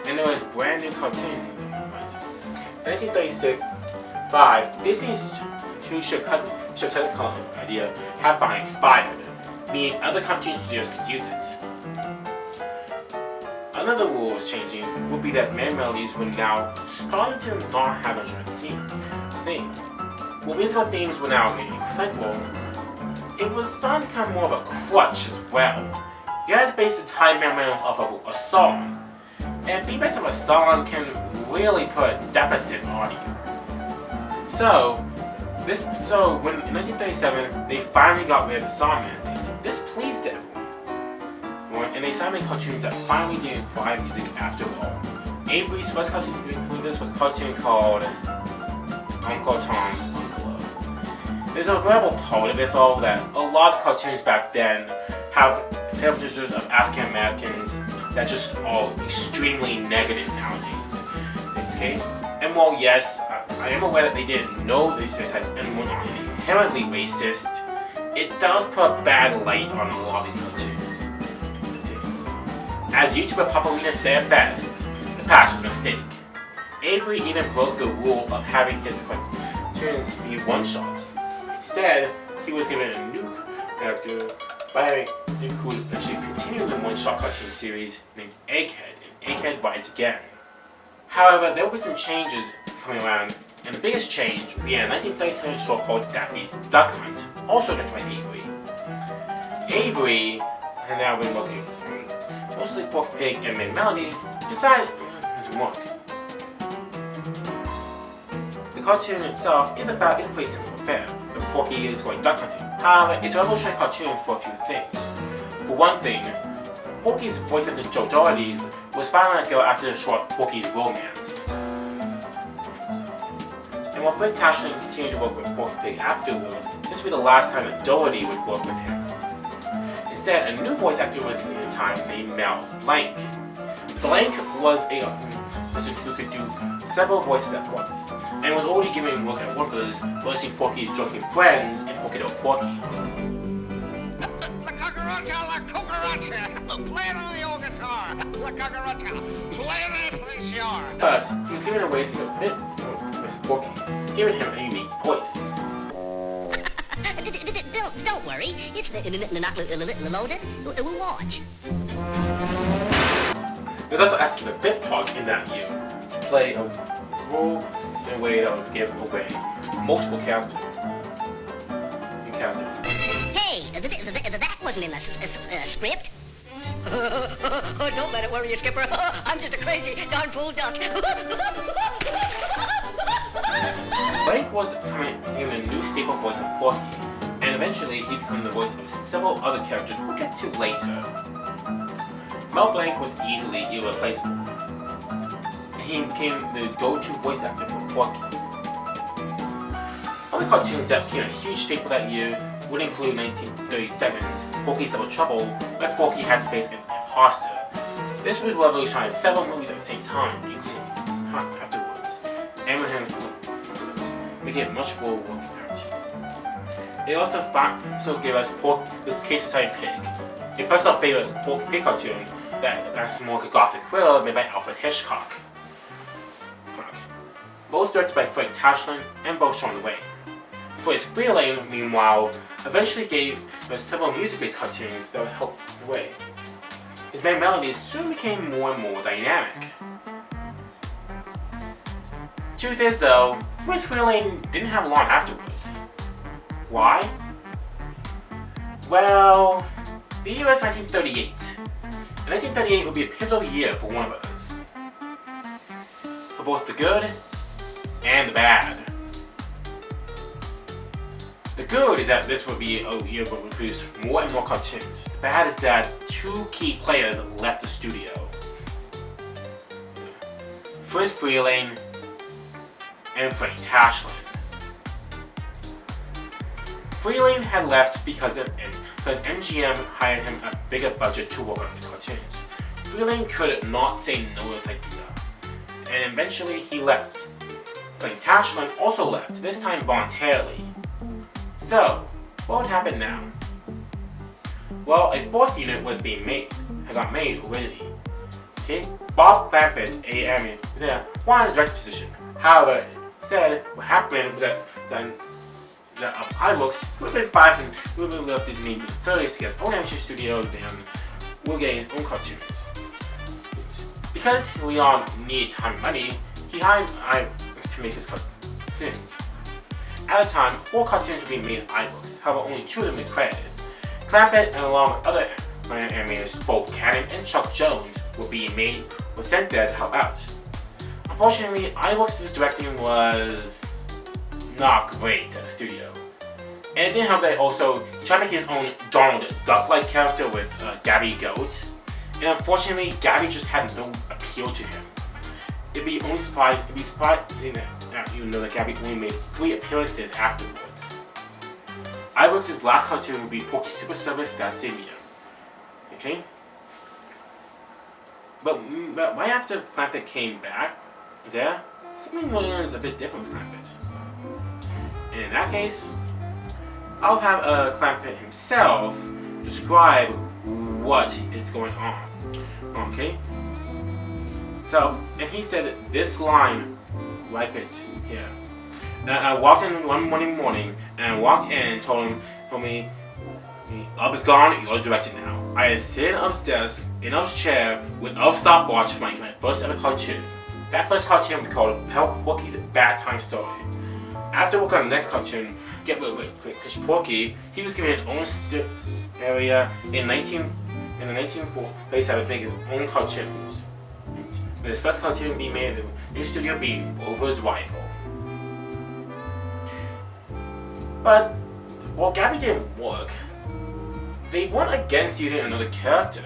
And there was brand new cartoons. In 1936, Disney's Who Should Cut the Cartoon idea had finally expired, meaning other cartoon studios could use it. Another rule was changing would be that Man Melodies were now starting to not have much of a theme. While musical themes were now incredible, it was starting to become more of a crutch as well. You had to base the entire Man Melodies off of a song, and being based on a song can really put a deficit on you. So when in 1937 they finally got rid of the song mandate, this pleased everyone. And they started making cartoons that finally didn't require music after all. Avery's first cartoon to include this was a cartoon called Uncle Tom's Bungalow. There's a incredible part of this all that a lot of cartoons back then have caricatures of African Americans that just are extremely negative nowadays. Okay? And while yes, I am aware that they didn't know these stereotypes and were not inherently racist, it does put a bad light on a lot of these cartoons. As YouTuber Papalina said best, the past was a mistake. Avery even broke the rule of having his cartoons be one-shots. Instead, he was given a new character by having who would eventually continue the one-shot cartoon series named Egghead, and Egghead Rides Again. However, there will be some changes coming around, and the biggest change will be a 1937 short called Daffy's Duck Hunt, also directed by Avery. Avery had now been working on mostly Porky Pig and Main Melodies, decided to work. The cartoon itself is a pretty simple affair. Porky is going duck hunting. However, it's a revolutionary cartoon for a few things. For one thing, Porky's voice actor Joe Doherty's was finally let go after the short Porky's Romance. And while Frank Tashlin continued to work with Porky Pig afterwards, this would be the last time that Doherty would work with him. Instead, a new voice actor was in the time named Mel Blanc. Blanc was a person who could do several voices at once, and was already given work at Warner Brothers voicing Porky's drunken friends in Porky Dog Porky. La cucaracha, la cucaracha! Play it on the old guitar! La cucaracha! Play it in place yard! First, he was given a way to do a bit more with Porky, giving him a unique voice. Don't worry, it's the loaded. We'll watch. There's also asking a bit part in that year to play a role in a way that would give away multiple characters. Hey, that wasn't in the script. Don't let it worry you, Skipper. I'm just a crazy darn fool duck. Blanc was becoming a new staple voice of Porky, and eventually he became the voice of several other characters we'll get to later. Mel Blanc was easily irreplaceable, and he became the go-to voice actor for Porky. Other cartoons that became a huge staple that year would include 1937's Porky's Double Trouble, where Porky had to face against an imposter. This would revolutionize several movies at the same time, including afterwards, and with him making it much more working out. It also gave us this Case Society Pig, a personal favorite Porky Pig cartoon that's more like a gothic thriller made by Alfred Hitchcock. Both directed by Frank Tashlin and both shown the way. For his Freelane, meanwhile, eventually gave us several music-based cartoons that would help the way. His main melodies soon became more and more dynamic. Truth is though, his Freelane didn't have long afterwards. Why? Well, the year was 1938. And 1938 would be a pivotal year for Warner Brothers. For both the good and the bad. The good is that this would be a year where we produce more and more cartoons. The bad is that two key players left the studio. Fritz Freelane and Frank Tashlin. Freelane had left because MGM hired him a bigger budget to work on the cartoons. Freelane could not say no to this idea, and eventually he left. Frank Tashlin also left, this time voluntarily. So, what would happen now? Well, a fourth unit was had got made already. Okay, Bob Clampett, AM, wanted a director position. However, said what happened was that iWorks would have been five and would have left Disney in the 30s to get his own animation studio and we'll get his own cartoons. Because Leon needed time and money, he hired iWorks to make his cartoons. At the time, 4 cartoons were being made in iBooks, however only 2 of them were credited. Clampett and along with other animators, both Cannon and Chuck Jones, were sent there to help out. Unfortunately, iWorks' directing was not great at the studio. And it didn't help that also he tried to make his own Donald Duck-like character with Gabby Goat. And unfortunately, Gabby just had no appeal to him. It'd be surprising that you know that Gabby only made 3 appearances afterwards. iWorks' last cartoon would be Porky Super Service that same year. Okay? But right after Clampett came back, something was a bit different with Clampett. And in that case, I'll have Clampett himself describe what is going on. Okay? So, and he said that this line wipe it here. I walked in one morning and I walked in and told me, Ub's gone, you're the director now. I had sitting upstairs in Ub's chair with Ub's stopwatch for my first ever cartoon. That first cartoon we called Porky's Bad Time Story. After working on the next cartoon, Get with Porky, he was given his own area in the 1947 making his own cartoons. With his first cartoon being made in the new studio being over his rival. But while Gabby didn't work, they weren't against using another character.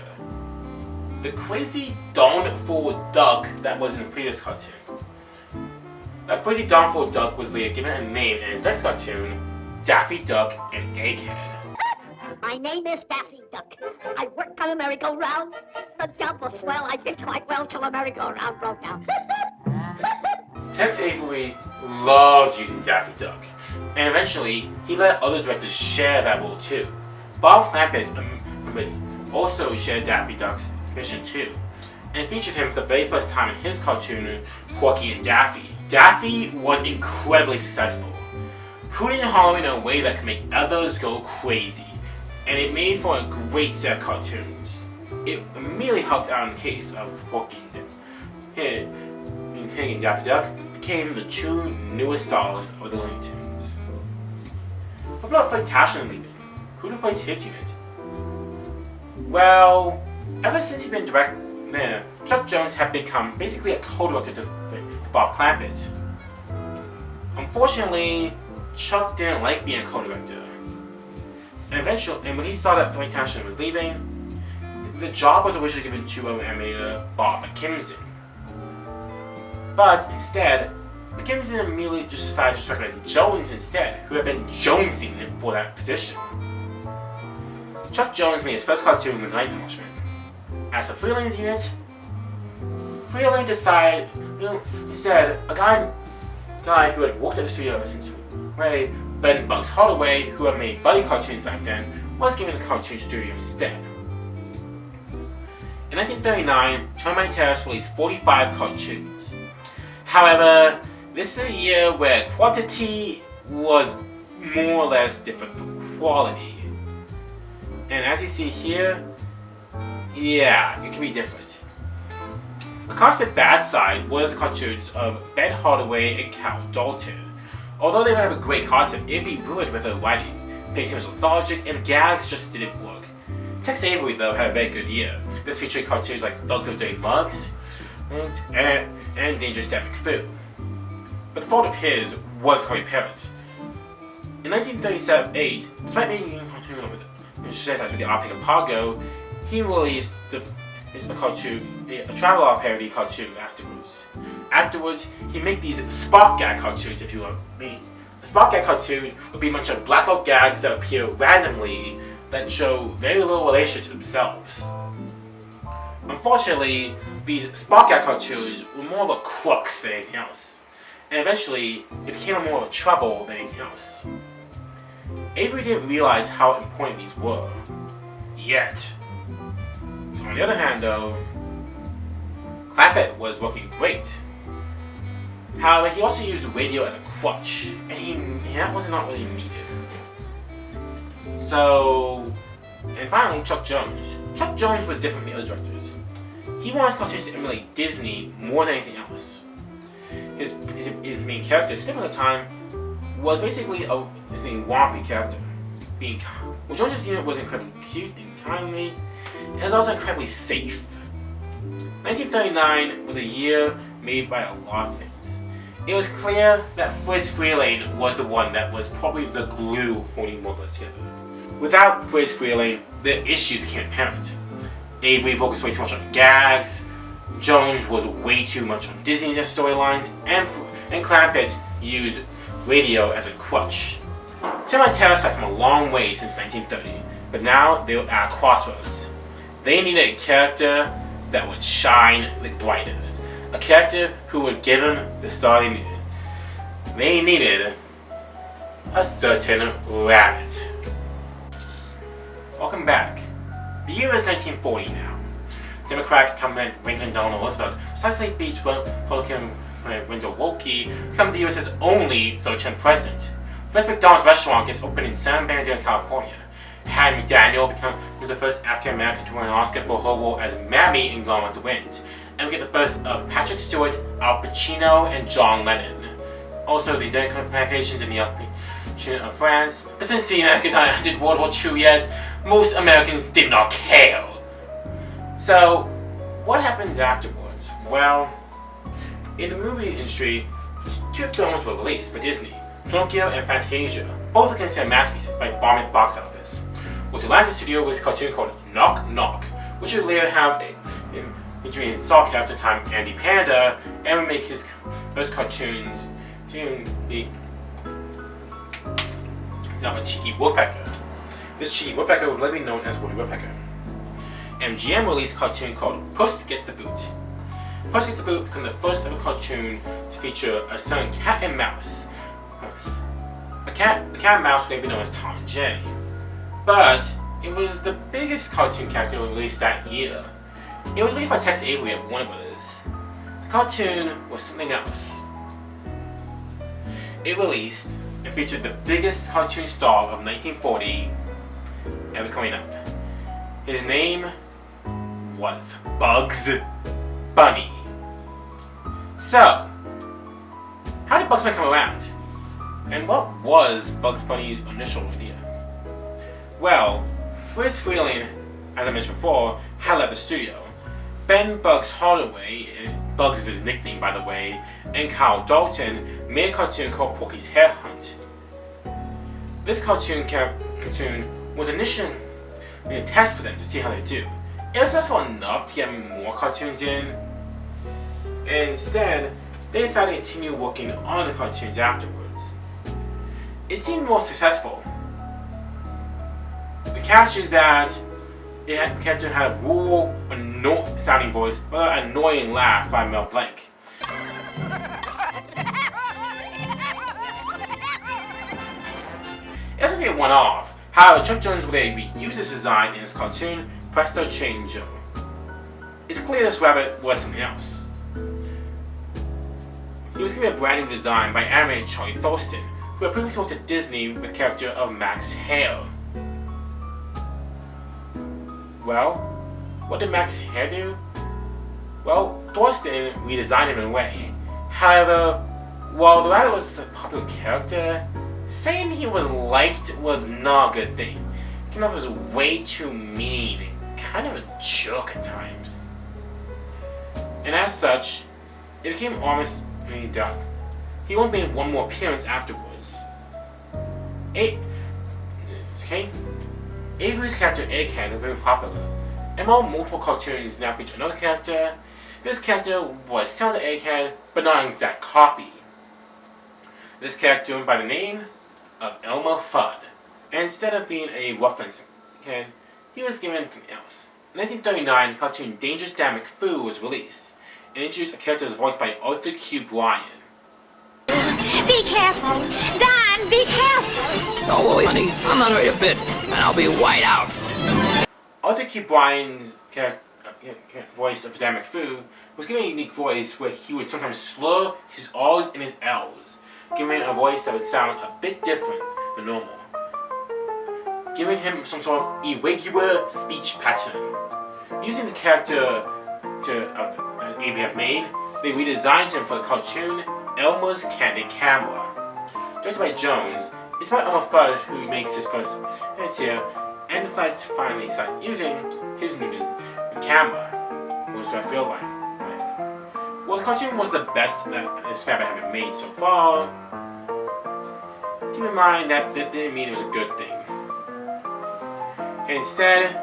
The crazy Dawn-Fool duck that was in the previous cartoon. That crazy Dawn-Fool duck was later given a name in his next cartoon, Daffy Duck and Egghead. My name is Daffy Duck. I work on a merry-go-round. The job was swell. I did quite well till the merry-go-round broke down. Tex Avery loved using Daffy Duck, and eventually he let other directors share that role too. Bob Clampett also shared Daffy Duck's mission too, and featured him for the very first time in his cartoon, Porky and Daffy. Daffy was incredibly successful, hooting and hollering in a way that could make others go crazy, and it made for a great set of cartoons. It immediately helped out in the case of Porky and Daffy Duck became the two newest stars of the Looney Tunes. What about Frank Tashlin leaving? Who replaced his unit? Well, ever since he'd been director, Chuck Jones had become basically a co-director to Bob Clampett. Unfortunately, Chuck didn't like being a co-director. And when he saw that Frank Tashlin was leaving, the job was originally given to animator Bob McKimson. But instead, McKimson immediately just decided to recommend Jones instead, who had been jonesing for that position. Chuck Jones made his first cartoon with Night Watchmen. As a freelance unit, Freeling decided, instead, a guy who had worked at the studio ever since Ray, Ben Bugs Holloway, who had made buddy cartoons back then, was given the cartoon studio instead. In 1939, Termite Terrace released 45 cartoons. However, this is a year where quantity was more or less different from quality. And as you see here, yeah, it can be different. The constant bad side was the cartoons of Ben Holloway and Cal Dalton. Although they would have a great concept, it'd be ruined with their writing. Pacing was lethargic and the gags just didn't work. Tex Avery, though, had a very good year. This featured cartoons like Thugs of Dirty Mugs and Dangerous Dan McPhoo. But the fault of his was becoming apparent. In 1937-8, despite making a cartoon with the Arpig and Pago, he released a travelogue parody cartoon afterwards. Afterwards, he made these Spock gag cartoons, if you want me. A Spock gag cartoon would be a bunch of blackout gags that appear randomly that show very little relation to themselves. Unfortunately, these Spock gag cartoons were more of a crux than anything else, and eventually it became more of a trouble than anything else. Avery didn't realize how important these were, yet. On the other hand, though, Clampett was working great. However, he also used radio as a crutch, and that was not really needed. So, and finally, Chuck Jones. Chuck Jones was different from the other directors. He wanted his cartoons to emulate Disney more than anything else. His main character, Snip at the time, was basically a Wampy character. Jones' unit was incredibly cute and kindly, and was also incredibly safe. 1939 was a year made by a lot of things. It was clear that Friz Freleng was the one that was probably the glue holding both of us together. Without Friz Freleng, the issue became apparent. Avery focused way too much on gags, Jones was way too much on Disney's storylines, and Clampett used radio as a crutch. Termite Terrace had come a long way since 1930, but now they were at a crossroads. They needed a character that would shine the brightest. A character who would give them the star they needed. They needed a certain rabbit. Welcome back. The year is 1940 now. Democratic incumbent Franklin Delano Roosevelt precisely beats Republican Wendell Wilkie become the US's only 13th president. First McDonald's restaurant gets opened in San Bernardino, California. Hattie McDaniel becomes the first African American to win an Oscar for her role as Mammy in Gone with the Wind. And we get the births of Patrick Stewart, Al Pacino, and John Lennon. Also, the complications in the occupation of France. But since the Americans did World War II yet, most Americans did not care. So, what happened afterwards? Well, in the movie industry, 2 films were released by Disney, Pinocchio and Fantasia. Both are considered masterpieces by bombing the box office. With the Atlantic Studio was a cartoon called Knock Knock, which would later have between his star character time Andy Panda, and would make his first cartoons to be example Cheeky Woodpecker. This Cheeky Woodpecker would later be known as Woody Woodpecker. MGM released a cartoon called Puss Gets the Boot. Puss Gets the Boot became the first ever cartoon to feature a certain cat and mouse. A cat and mouse would later be known as Tom and Jerry. But it was the biggest cartoon character released that year. It was released by Tex Avery at Warner Brothers. The cartoon was something else. It released and featured the biggest cartoon star of 1940 ever coming up. His name was Bugs Bunny. So, how did Bugs Bunny come around? And what was Bugs Bunny's initial idea? Well, Friz Freleng, as I mentioned before, had left the studio. Ben Bugs Hardaway, Bugs is his nickname by the way, and Kyle Dalton made a cartoon called Porky's Hare Hunt. This cartoon was initially a test for them to see how they do. It was successful enough to get more cartoons in. Instead, they decided to continue working on the cartoons afterwards. It seemed more successful. The catch is that the character had a rural, sounding voice, rather an annoying laugh by Mel Blanc. It doesn't get one off. However, Chuck Jones would reuse this design in his cartoon Presto Chango. It's clear this rabbit was something else. He was given a brand new design by animator Charlie Thorsten, who had previously worked at Disney with the character of Max Hare. Well, what did Max Hare do? Well, Thorsten redesigned him in a way. However, while the rabbit was a popular character, saying he was liked was not a good thing. He came off as way too mean and kind of a jerk at times. And as such, it became almost done. He only made one more appearance afterwards. Avery's character Egghead was very popular, and while multiple cartoons now feature another character, this character was similar to Egghead, but not an exact copy. This character went by the name of Elmer Fudd, and instead of being a rough kid, he was given something else. In 1939, the cartoon Dangerous Dan McFoo was released, and introduced a character voiced by Arthur Q. Bryan. Be careful! Don, be careful! Don't worry, honey. I'm not hurt a bit, and I'll be white out. Arthur Q. Bryan's voice of Dan McFoo was given a unique voice where he would sometimes slur his R's and his L's, giving him a voice that would sound a bit different than normal, giving him some sort of irregular speech pattern. Using the character Avery have made, they redesigned him for the cartoon Elmer's Candid Camera. Directed by Jones, it's about Elmer Fudd who makes his first appearance here and decides to finally start using his new camera, which I feel like. Well, the cartoon was the best that this rabbit had been made so far. Keep in mind that didn't mean it was a good thing. Instead,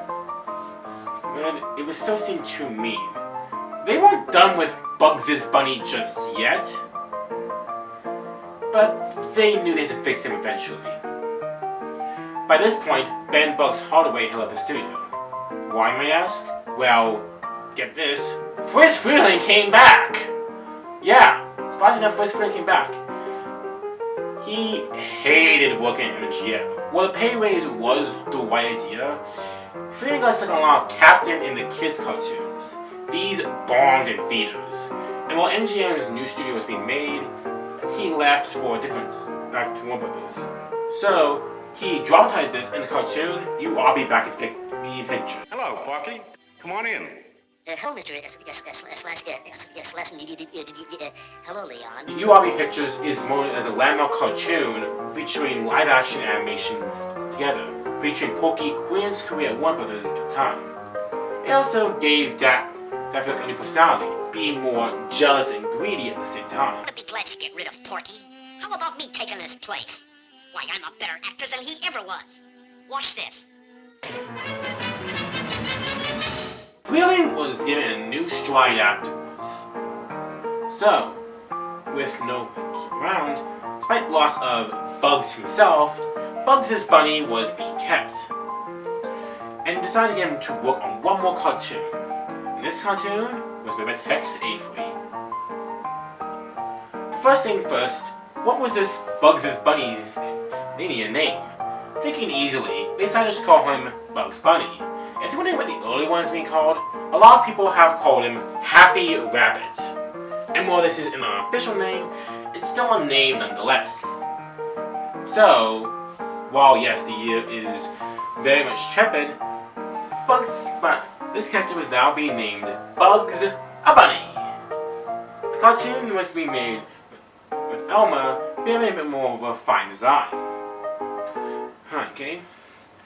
it was still seemed too mean. They weren't done with Bugs' Bunny just yet, but they knew they had to fix him eventually. By this point, Ben Bugs Hardaway had left the studio. Why, may I ask? Well, get this, Friz Freleng came back! Yeah, surprisingly enough, Friz Freleng came back. He hated working at MGM. While the pay raise was the right idea, Freleng got stuck on a lot of Captain and the Kids cartoons. These bombed in theaters, and And while MGM's new studio was being made, he left for a different, back to Warner Brothers. So he dramatized this in the cartoon. You all be back in picture. Hello, Porky. Come on in. Hello, Mr. Hello, Leon. You All Be Pictures is more as a landmark cartoon featuring live-action animation together, featuring Porky Queen's career at Warner Brothers at the time. It also gave Daffy Duck a new personality, being more jealous and greedy at the same time. I'd be glad to get rid of Porky. How about me taking his place? Why, I'm a better actor than he ever was. Watch this. Freeling was given a new stride afterwards. So, with no around, despite the loss of Bugs himself, Bugs' Bunny was being kept. And decided again to work on one more cartoon. And this cartoon was made by Tex Avery. First thing first, what was this Bugs' Bunny's name? Thinking easily, they decided to call him Bugs Bunny. If you're wondering what the early one's being called, a lot of people have called him Happy Rabbit. And while this is an unofficial name, it's still a name nonetheless. So, while yes, the year is very much tepid, this character was now being named Bugs a Bunny. The cartoon was being made with Elmer being a bit more of a fine design. Okay.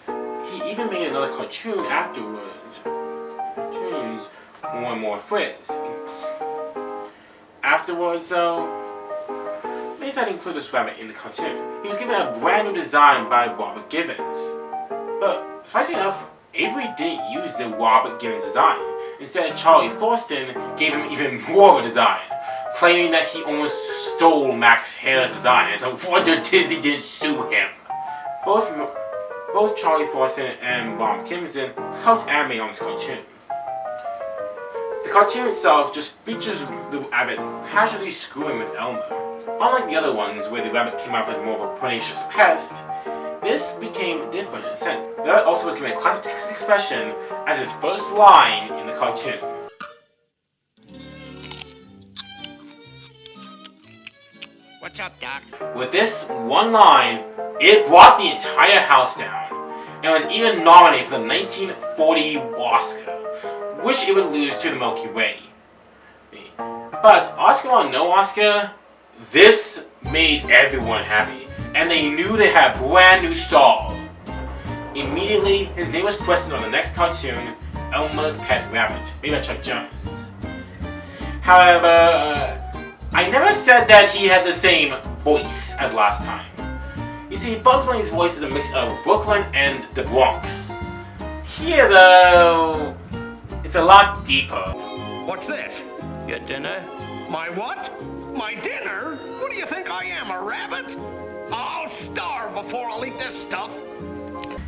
He even made another cartoon afterwards. Cartoons more and more frizz. Afterwards, though, they decided to include this rabbit in the cartoon. He was given a brand new design by Robert Givens. But, surprisingly enough, Avery didn't use the Robert Givens design. Instead, Charlie Thorsten gave him even more of a design, claiming that he almost stole Max Hale's design, and so wonder Disney didn't sue him. Both Charlie Thorsten and Bob Kimson helped animate on this cartoon. The cartoon itself just features the rabbit casually screwing with Elmer. Unlike the other ones where the rabbit came off as more of a pernicious pest, this became different in a sense. The rabbit also was given a classic text expression as his first line in the cartoon. What's up, Doc? With this one line, it brought the entire house down, and was even nominated for the 1940 Oscar, which it would lose to the Milky Way. But Oscar or no Oscar, this made everyone happy, and they knew they had a brand new star. Immediately, his name was questioned on the next cartoon, Elmer's Pet Rabbit, made by Chuck Jones. However, I never said that he had the same voice as last time. You see, Bugs Bunny's voice is a mix of Brooklyn and the Bronx. Here, though, it's a lot deeper. What's this? Your dinner? My what? My dinner? What do you think I am, a rabbit? I'll starve before I'll eat this stuff.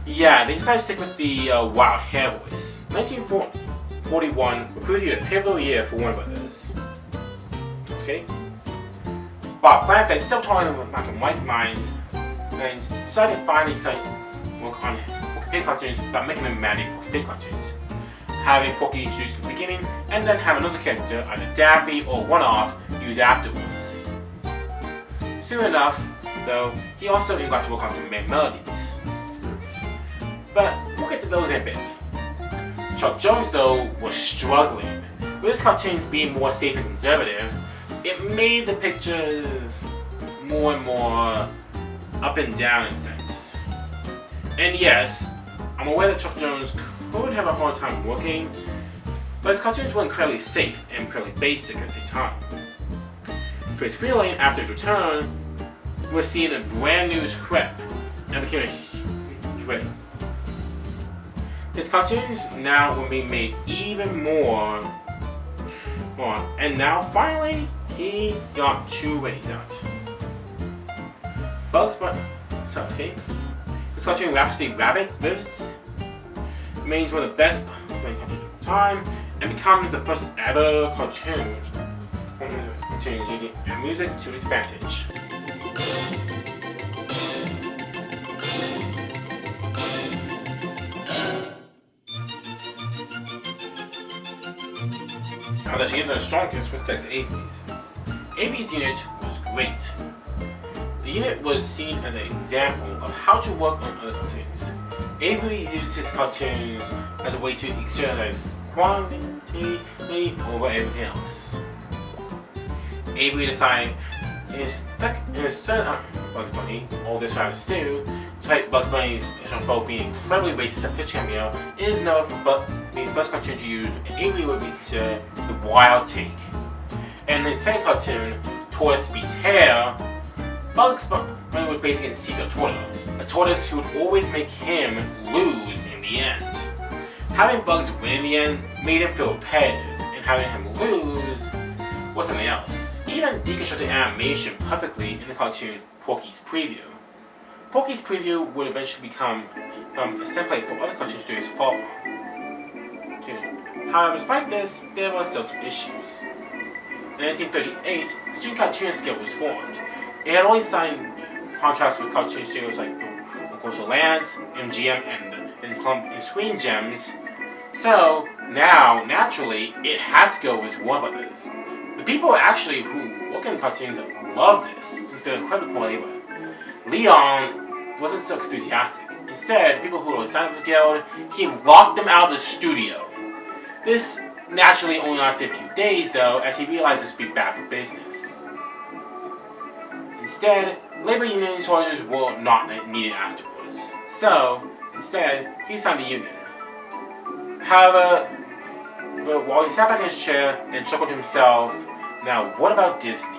Yeah, they decided to stick with the wild hair voice. 1941 would prove to be a pivotal year for Warner Brothers. Okay? Bob Clampett still talking about black and white minds, and decided to finally work on Porky Pig cartoons without making them manic Porky Pig cartoons. Having Porky introduced in the beginning, and then have another character, either Daffy or one-off, used afterwards. Soon enough, though, he also got to work on some main melodies. But we'll get to those in a bit. Chuck Jones, though, was struggling. With his cartoons being more safe and conservative, it made the pictures more and more up and down in a sense. And yes, I'm aware that Chuck Jones could have a hard time working, but his cartoons were incredibly safe and incredibly basic at the same time. For his feeling after his return, we're seeing a brand new script and became a huge hit. His cartoons now were being made even more, and now finally he got 2 ratings out. Bugs Bunny, okay. This cartoon Rhapsody Rabbit lives, remains one of the best cartoons of time, and becomes the first ever cartoon using music to its advantage. Now the unit that was strongest was Tex Avery's. Avery's unit was great. The unit was seen as an example of how to work on other cartoons. Avery used his cartoons as a way to exercise quantity over everything else. Avery decided in his third Bugs Bunny, All This Rabbit Stew, despite Bugs Bunny's folk being incredibly racist at Fish cameo, is known for being the first cartoon to use Avery would be considered the wild take. And in the second cartoon, Tortoise Beats Hair, Bugs Bunny would basically seize a tortoise who would always make him lose in the end. Having Bugs win in the end made him feel repetitive, and having him lose was something else. He even deconstructed animation perfectly in the cartoon Porky's Preview. Porky's Preview would eventually become a template for other cartoon studios to follow on. However, despite this, there were still some issues. In 1938, the Student Cartoon Scale was formed. It had already signed contracts with cartoon studios like Universal Lands, MGM, and Screen Gems. So now, naturally, it had to go with Warner Brothers. The people actually who work in cartoons love this, since they're incredibly poor labor. Leon wasn't so enthusiastic. Instead, people who were signed up with the guild, he locked them out of the studio. This naturally only lasted a few days, though, as he realized this would be bad for business. Instead, labor union soldiers were not needed afterwards. So, instead, he signed a union. However, while he sat back in his chair and chuckled to himself, now what about Disney?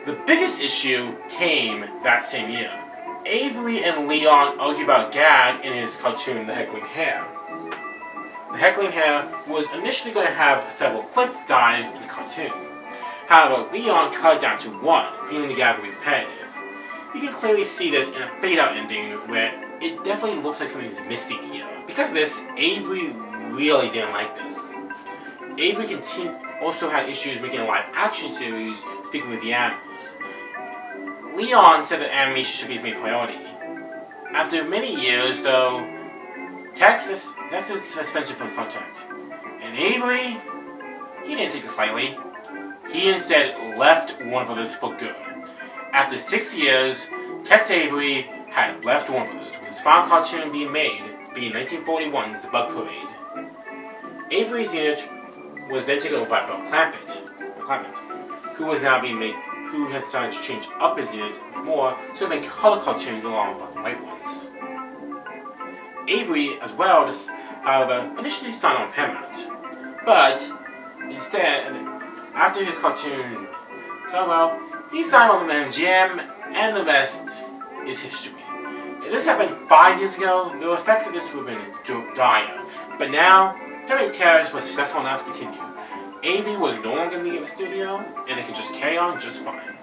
The biggest issue came that same year. Avery and Leon argued about a gag in his cartoon, The Heckling Hare. The Heckling Hare was initially going to have several cliff dives in the cartoon. However, Leon cut it down to one, feeling the gag repetitive. You can clearly see this in a fade-out ending where it definitely looks like something's missing here. Because of this, Avery really didn't like this. Avery also had issues making a live-action series speaking with the animals. Leon said that animation should be his main priority. After many years, though, Texas suspended from his contract. And Avery, he didn't take this lightly. He instead left Warner Brothers for good. After 6 years, Tex Avery had left Warner Brothers, with his final cartoon being made, being 1941's The Bug Parade. Avery's unit was then taken over by Bill Clampett, who has decided to change up his unit more to make color cartoons along with black and white ones. Avery, as well, however, initially signed on Paramount, but instead, after his cartoon so well, he signed on with MGM, and the rest is history. If this happened 5 years ago, the effects of this would have been dire, but now, Terry Terrace was successful enough to continue. Avery was no longer needed in the studio, and it could just carry on just fine.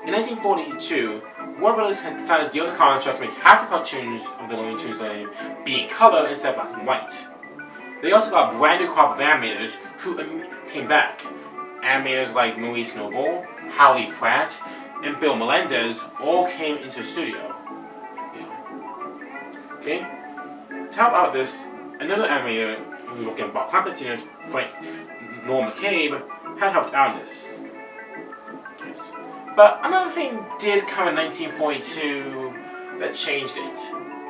In 1942, Warner Brothers had signed a deal with the contract to make half the cartoons of the Looney Tunes line be in color instead of black and white. They also got a brand new crop of animators who came back. Animators like Maurice Noble, Howley Pratt, and Bill Melendez all came into the studio. Okay? To help out this, another animator who worked in Bob Clampett's unit, Norm McCabe, had helped out in this. Yes. But another thing did come in 1942 that changed it.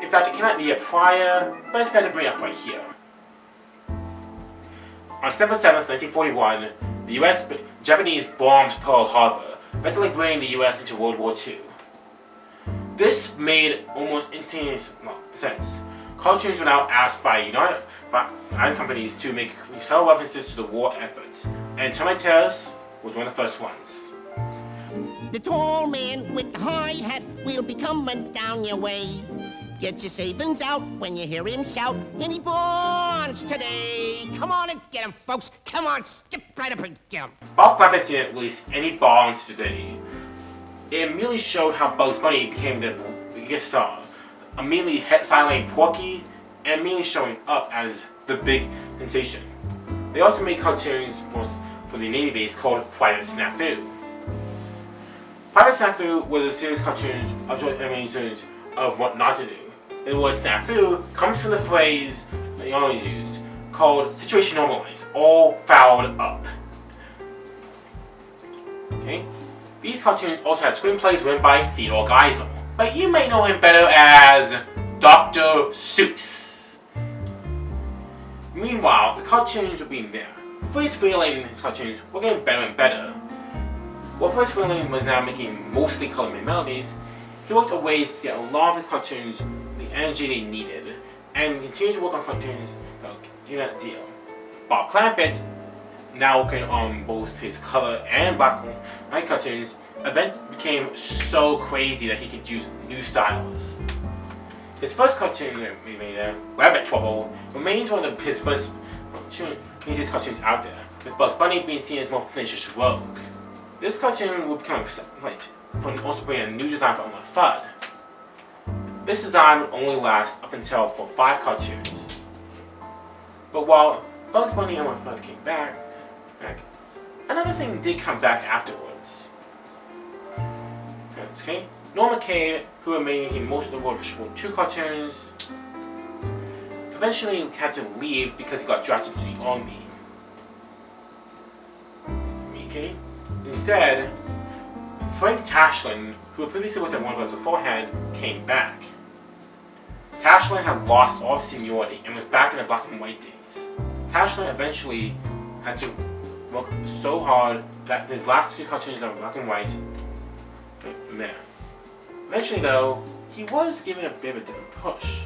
In fact, it came out the year prior, but it's better to bring it up right here. On December 7th, 1941, the Japanese bombed Pearl Harbor, eventually bringing the US into World War II. This made almost instantaneous sense. Cartoons were now asked by United companies to make several references to the war efforts, and Terry Terrace was one of the first ones. The tall man with the high hat will be coming down your way. Get your savings out when you hear him shout, any bonds today? Come on and get him, folks. Come on, skip right up and get him. Bob Clampett didn't release any bonds today. It immediately showed how Bugs Bunny became the biggest star, immediately silencing Porky, and immediately showing up as the big sensation. They also made cartoons for the Navy base called Private Snafu. Private Snafu was a series of cartoons of what not to do. The word snafu comes from the phrase that he always used, called Situation Normalized, all fouled up. Okay? These cartoons also had screenplays written by Theodore Geisel, but you may know him better as Dr. Seuss. Meanwhile, the cartoons were being there. Freeze Freeling's cartoons were getting better and better. While Freeze Freeling was now making mostly color-made melodies, he worked on ways to get a lot of his cartoons the energy they needed, and continued to work on cartoons that would give that deal. Bob Clampett, now working on both his color and black and white cartoons, event became so crazy that he could use new styles. His first cartoon that he made there, Rabbit Trouble, remains one of his first easiest cartoons out there, with Bugs Bunny being seen as more pernicious rogue. This cartoon would become also bring a new design for Elmer Fudd. This design would only last up until for 5 cartoons. But while Bugs Bunny and Elmer Fudd came back, another thing did come back afterwards. Okay, Norma Cave, who remained making most of the World War II cartoons, eventually had to leave because he got drafted to the army. Okay? Instead, Frank Tashlin, who had previously worked at Warner Bros. Beforehand, came back. Tashlin had lost all of seniority and was back in the black and white days. Tashlin eventually had to work so hard that his last 2 cartoons that were black and white were there. Eventually, though, he was given a bit of a different push.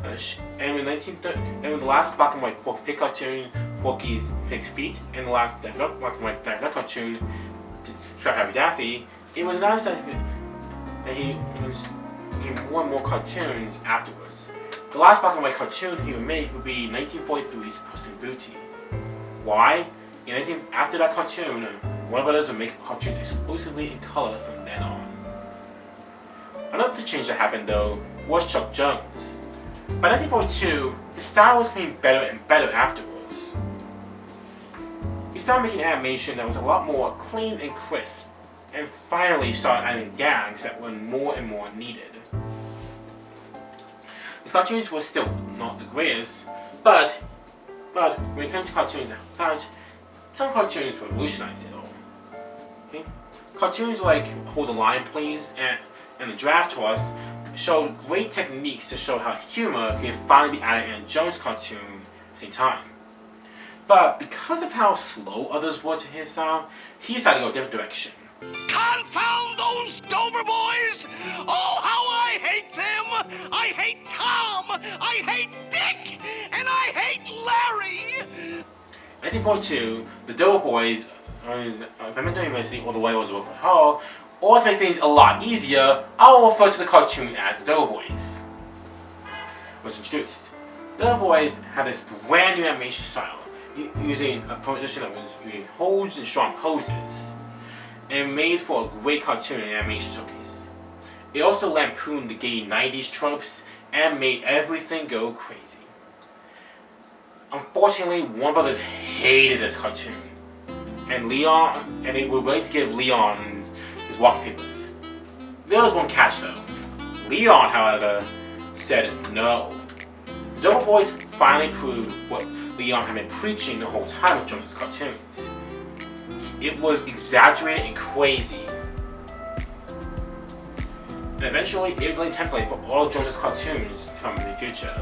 And with the last black and white Porky Pig cartoon, Porky's Pig's Feet, and the last black and white Daffy cartoon, Trap Happy Daffy, it was announced that he was making more and more cartoons afterwards. The last black and white cartoon he would make would be 1943's Puss in Booty. Why? After that cartoon, Warner Brothers would make cartoons exclusively in color from then on. Another change that happened, though, was Chuck Jones. By 1942, his style was getting better and better afterwards. He started making animation that was a lot more clean and crisp, and finally started adding gags that were more and more needed. His cartoons were still not the greatest, but when it came to cartoons, some cartoons revolutionized it all. Okay? Cartoons like Hold the Line Please and The Draft Horse showed great techniques to show how humor could finally be added in a Jones cartoon at the same time. But because of how slow others were to his style, he decided to go a different direction. Confound those Dover boys! Oh, how I hate them! I hate Tom! I hate Dick! And I hate Larry! In 1942, the Dover Boys, Memento University, or the Way Was Wilfred Hall, or to make things a lot easier, I'll refer to the cartoon as the Dover Boys. Was introduced. The Dover Boys had this brand new animation style, using a position that was using holds and strong poses, and made for a great cartoon and animation showcase. It also lampooned the gay 90s tropes and made everything go crazy. Unfortunately, Warner Brothers hated this cartoon, and they were ready to give Leon his walking papers. There was one catch though. Leon, however, said no. The Dover Boys finally proved what Leon had been preaching the whole time with Jones' cartoons. It was exaggerated and crazy. And eventually, it laid a template for all of Jones' cartoons to come in the future.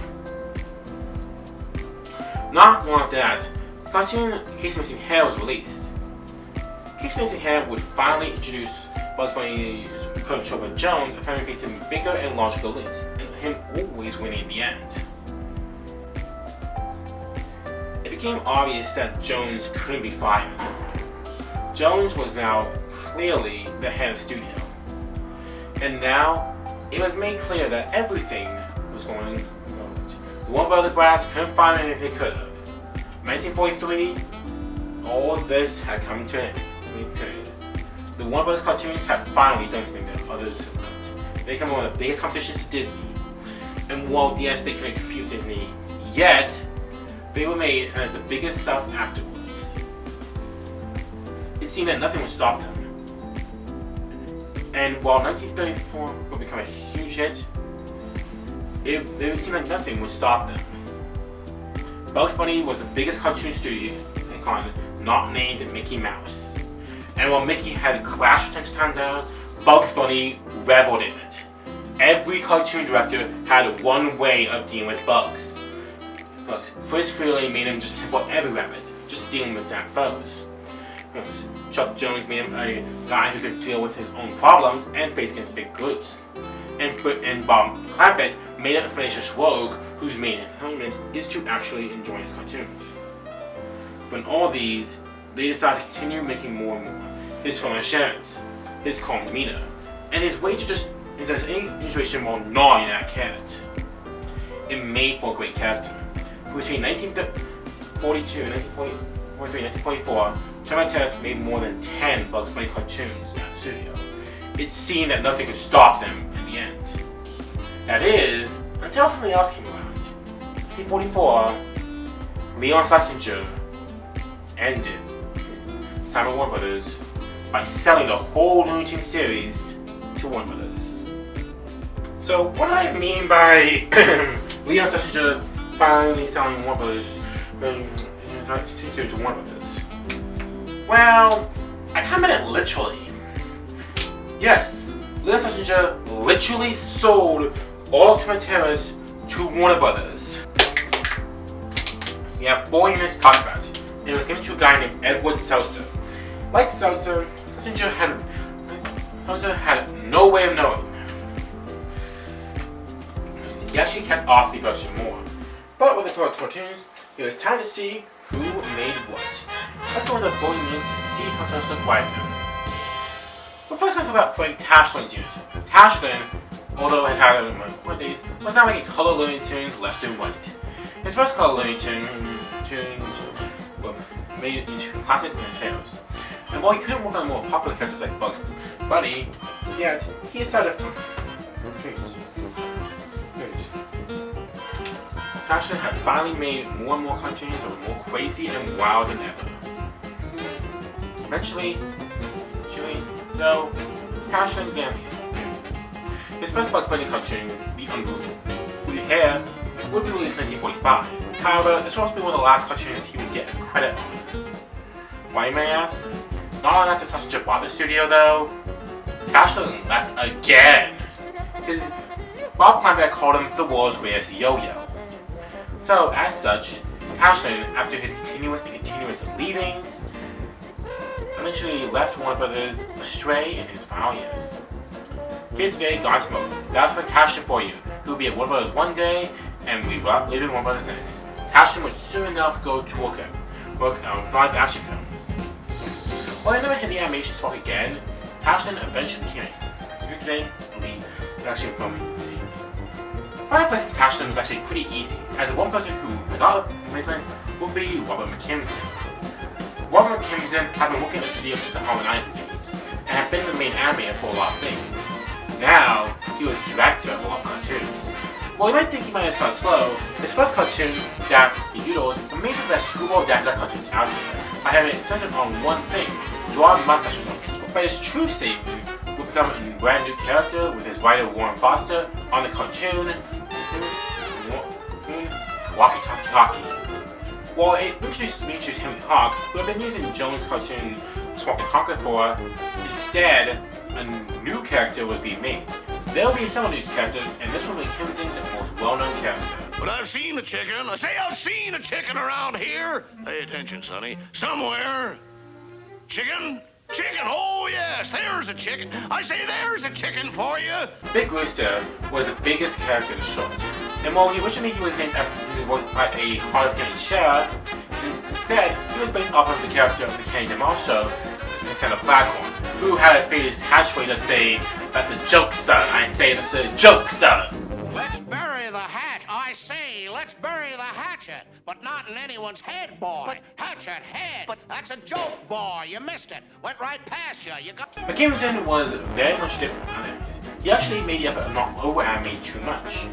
Not long after that, the cartoon Case Missing Hair was released. Case Missing Hair would finally introduce Bugs Bunny's approach with Jones, and finally facing bigger and larger goals, and him always winning in the end. It became obvious that Jones couldn't be fired. Jones was now clearly the head of the studio. And now, it was made clear that everything was going wrong. The Warner Brothers brass couldn't find him if they could have. In 1943, all this had come to an end. The Warner Brothers cartoons had finally done something that others had not. They became one of the biggest competitions to Disney. And while, yes, they couldn't compete with Disney yet, they were made as the biggest stuff afterwards. It seemed that nothing would stop them. And while 1934 would become a huge hit, it seemed like nothing would stop them. Bugs Bunny was the biggest cartoon studio not named Mickey Mouse. And while Mickey had clashed with Nintendo, Bugs Bunny reveled in it. Every cartoon director had one way of dealing with bugs. Fritz Freleng made him just a simple every rabbit, just dealing with damn foes. Chuck Jones made him a guy who could deal with his own problems and face against big groups. And Bob Clampett made him a fallacious rogue whose main element is to actually enjoy his cartoons. But in all these, they decided to continue making more and more. His fun assurance, his calm demeanor, and his way to just possess any situation while gnawing at a carrot. It made for a great character. Between 1942 and 1944, Terry made more than 10 Bugs Bunny cartoons in the studio. It seemed that nothing could stop them in the end. That is, until something else came around. 1944, Leon Schlesinger ended Simon Warner Brothers by selling the whole Looney Tunes series to Warner Brothers. So what do I mean by Leon Schlesinger finally selling Warner Brothers to Warner Brothers? Well, I kind of meant it literally. Yes, Leon Schlesinger literally sold all of Terry to Warner Brothers. We have 4 units to talk about. It was given to a guy named Edward Seltzer. Like Seltzer, Schlesinger had no way of knowing. He actually kept off the production more. But with the cartoons, it was time to see who made what. Let's go into the 4 units and see how Seltzer acquired them. But first, let's talk about Frank Tashlin's unit. Tashlin, although it had one days, was now making color Looney Tunes left and right. His first color Looney Tunes were made it into classic Looney Tunes. And while he couldn't work on more popular characters like Bugs Bunny, yet he decided Tashlin had finally made more and more cartoons that were more crazy and wild than ever. Eventually, though, Tashlin began his first Bugs Bunny cartoon, The Unruly Hair, would be released in 1945. However, this would also be one of the last cartoons he would get a credit on. Why, you may ask? Not only after Schlesinger bought the studio, though, Tashlin left again. Bob Clampett called him the world's greatest yo-yo. So, as such, Tashlin, after his continuous leavings, eventually left Warner Brothers astray in his final years. Here today, Gone Tomorrow. That's for Tashlin for you, who will be at Warner Brothers one day, and we will live in Warner Brothers next. Tashlin would soon enough go to work on live action films. While I never hit the animation spark again, Tashlin eventually became a lead action film agency. Finding a place for Tashlin was actually pretty easy, as the one person who got the replacement would be Robert McKimson. Robert McKimson had been working in the studio since the Harmonizer days, and had been the main animator for a lot of things. Now, he was the director of a lot of cartoons. While you might think he might have started slow, his first cartoon, Dak the Doodles, was made the best screwball Dak cartoons out there, by having it centered on one thing, drawing mustaches on it. But his true statement would become a brand new character with his writer Warren Foster on the cartoon Walkie Talkie Hockey. While it introduced Henry Hawk, who had been using Jones' cartoon Smoking Honker for, instead, a new character was being made. There will be some of these characters, and this will be Kimson's most well-known character. But I've seen a chicken. I say I've seen a chicken around here. Pay attention, Sonny. Somewhere. Chicken? Chicken, oh yes, there's a chicken. I say there's a chicken for you. Big Rooster was the biggest character in the short. And while originally he was named after a hard-hitting sheriff, instead he was based off of the character of the Kenny DeMar show, Santa Platform, who had a famous catchphrase of saying, "That's a joke, son. I say that's a joke, son." Let's bury the hatch. I say, let's bury the hatchet. But not in anyone's head, boy. But hatchet, head. But that's a joke, boy. You missed it. Went right past you. You got... McKimson was very much different from others. He actually made the effort of not over-animating too much.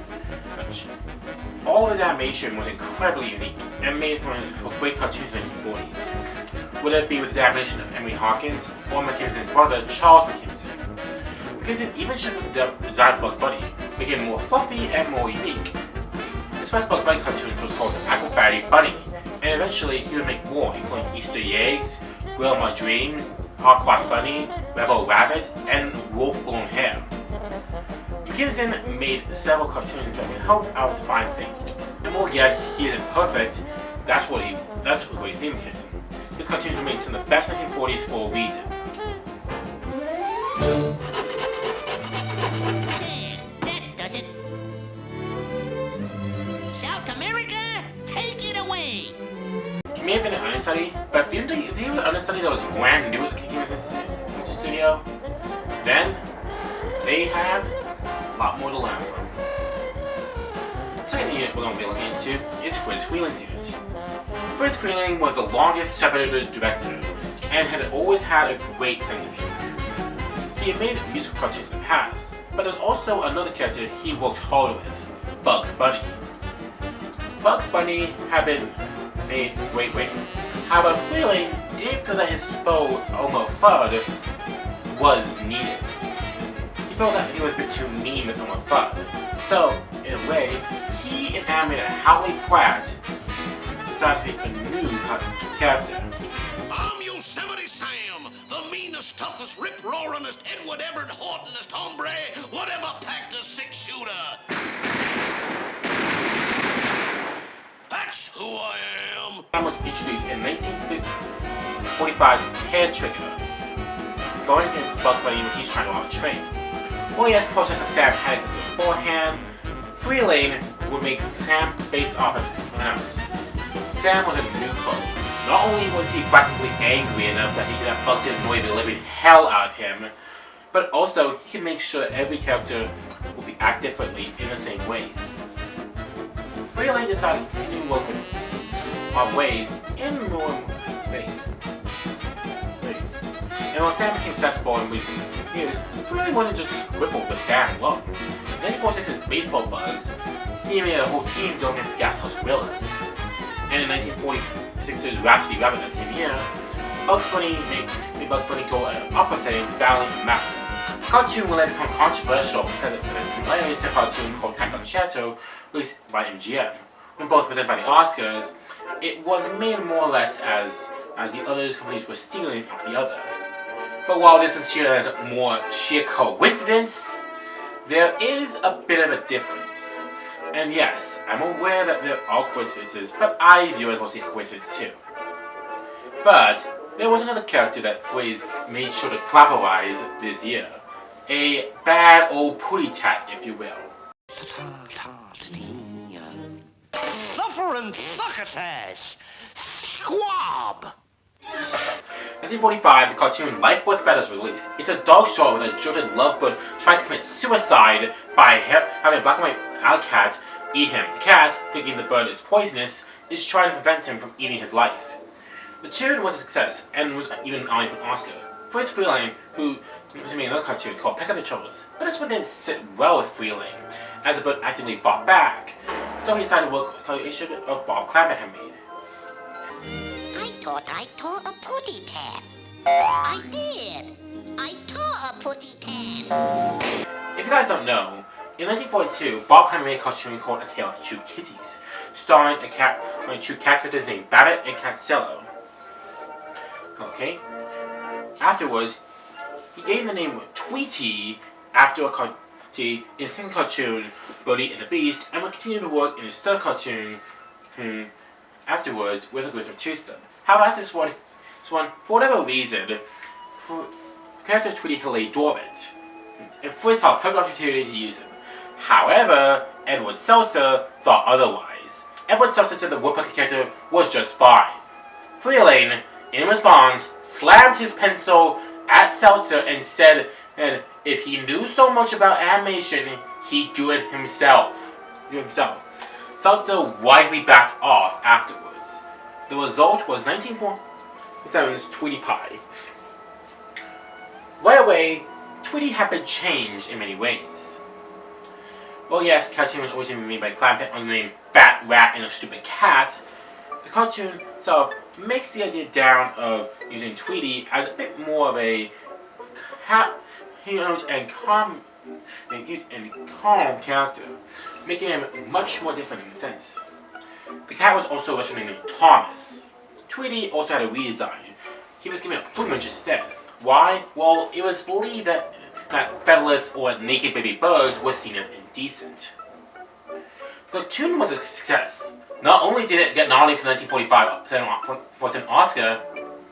All of his animation was incredibly unique and made for great cartoons in the 1940s. Whether it be with his animation of Henry Hawkins or McKimson's brother, Charles McKimson. McKimson even shifted the design of Bugs Bunny, making it more fluffy and more unique. His first Bugs Bunny cartoon was called Apple Fatty Bunny, and eventually he would make more, including Easter Eggs, Will My Dreams, Hogwarts Bunny, Rebel Rabbit, and Wolf Blown Hair. Gibson made several cartoons that would help out define things. And while yes, he isn't perfect, that's what great theme kids. His cartoons remain some of the best 1940s for a reason. That does it. South America, take it away. It may have been an understudy, but if you were an understudy that was brand new at the Gibson studio, then they have a lot more to learn from. The second unit we're going to be looking into is Friz Freleng's unit. Friz Freleng was the longest shepherded director and had always had a great sense of humor. He had made musical cartoons in the past, but there was also another character he worked hard with, Bugs Bunny. Bugs Bunny had been made in great ways. However, Freleng didn't feel that his faux Elmer Fudd was needed. He felt that he was a bit too mean with Elmer Fudd. So, in a way, he and animator Howley Pratt decided to make a new character. I'm Yosemite Sam, the meanest, toughest, rip-roaringest, Edward Everett Hortonest hombre, whatever packed a six-shooter. That's who I am. Sam was introduced in 1945's Hair Trigger, going against Bugs Bunny when he's trying to out-train. Well, yes, protests of Sam had existed beforehand. Freleng would make Sam face off at someone else. Sam was a new foe. Not only was he practically angry enough that he could have Bugs annoy the living hell out of him, but also he could make sure that every character would be act differently in the same ways. Freleng decided to continue working on ways in more ways. And when Sam became successful in recent years, Freleng wasn't just crippled with Sam alone. In 1946's Baseball Bugs, he made a whole team going against the Gashouse Gorillas. And in 1946's Rhapsody Rabbit that same year, Bugs Bunny made Bugs Bunny go at an opera setting battling a mouse. The cartoon will later become controversial because of the similarities to a cartoon called Cat on Chateau, released by MGM. When both presented by the Oscars, it was made more or less as the other companies were stealing off the other. But while this is seen as more sheer coincidence, there is a bit of a difference. And yes, I'm aware that there are coincidences, but I view it as mostly a coincidence too. But there was another character that Friz made sure to popularize this year. A bad old putty tat, if you will. Fluffer and Thuckatash! Squab! 1945, the cartoon Life with Feathers was released. It's a dog show where a jilted lovebird tries to commit suicide by having a black and white alley cat eat him. The cat, thinking the bird is poisonous, is trying to prevent him from eating his life. The tune was a success and was even nominated for an Oscar. Friz Freleng, who made another cartoon called Peck Up the Troubles, but this one didn't sit well with Freleng, as the bird actively fought back. So he decided to work with a creation of Bob Clampett had made. I thought I tore a putty tab. I did. I tore a putty tab. If you guys don't know, in 1942, Bob Clampett made a cartoon called A Tale of Two Kitties, starring two cat characters named Babbitt and Catcello. Okay. Afterwards, he gave the name Tweety after a cartoon in his second cartoon, Birdie and the Beast, and would continue to work in his third cartoon afterwards with the Ghost of Tucson. However, after this one, for whatever reason, the character Tweety had lay dormant, and Friz saw a perfect opportunity to use him. However, Edward Seltzer thought otherwise. Edward Seltzer said the woodpecker character was just fine. Freleng, in response, slammed his pencil at Seltzer and said that if he knew so much about animation, he'd do it himself. Seltzer wisely backed off afterwards. The result was 1947's Tweety Pie. Right away, Tweety had been changed in many ways. Well, yes, the cartoon was originally made by Clampett under the name Bat, Rat, and a Stupid Cat. The cartoon itself makes the idea down of using Tweety as a bit more of a cat, and and calm character, making him much more different in a sense. The cat was also originally named Thomas. Tweety also had a redesign. He was given a plumage instead. Why? Well, it was believed that featherless or naked baby birds were seen as indecent. The cartoon was a success. Not only did it get nominated for the 1945 Oscar,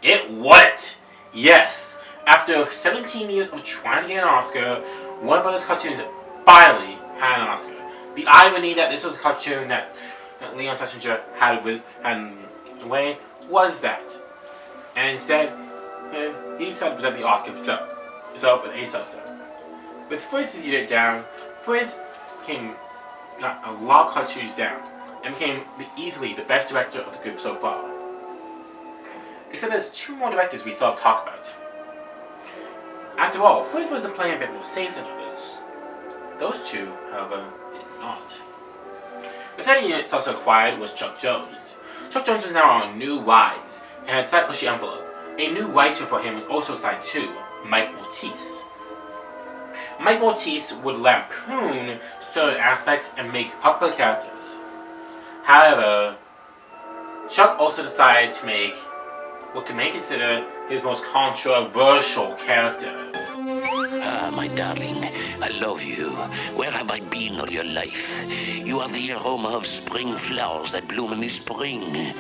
it won it! Yes! After 17 years of trying to get an Oscar, Warner Brothers Cartoons finally had an Oscar. The irony that this was a cartoon that Leon Schlesinger had away was that. And instead, he decided to present the Oscar himself with a salsa. With Frizz eating it down, Frizz got a lot of cartoons down and became easily the best director of the group so far. Except there's two more directors we still have to talk about. After all, Frizz was playing a bit more safe than others. Those two, however, did not. The third unit also acquired was Chuck Jones. Chuck Jones was now on a new rise and had decided to push the envelope. A new writer for him was also signed too, Mike Maltese. Mike Maltese would lampoon certain aspects and make popular characters. However, Chuck also decided to make what can be considered his most controversial character. Ah, my darling, I love you. Where have I been all your life? You are the aroma of spring flowers that bloom in the spring. In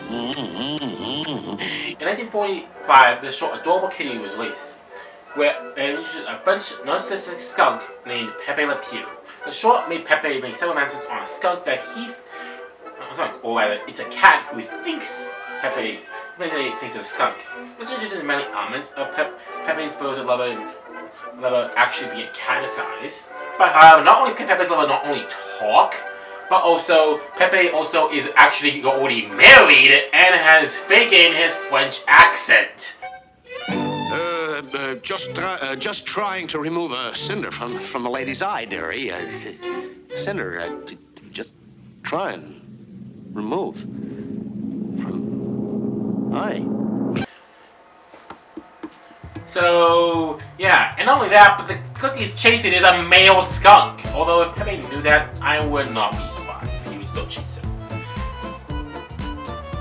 1945, the short Adorable Kitty was released, where it introduced a narcissistic skunk named Pepe Le Pew. The short made Pepe make several advances on a skunk that or rather, it's a cat who thinks Pepe thinks it's a skunk. This introduces many elements of Pepe's supposed lover actually being a cat in disguise. But however, not only can Pepe's lover not only talk, but also Pepe also is actually already married and has fakened his French accent. Just trying to remove a cinder from the lady's eye, dearie. Cinder, just try and remove from eye. So, yeah, and not only that, but the skunk he's chasing is a male skunk. Although if Pepe knew that, I would not be surprised if he would still chase him.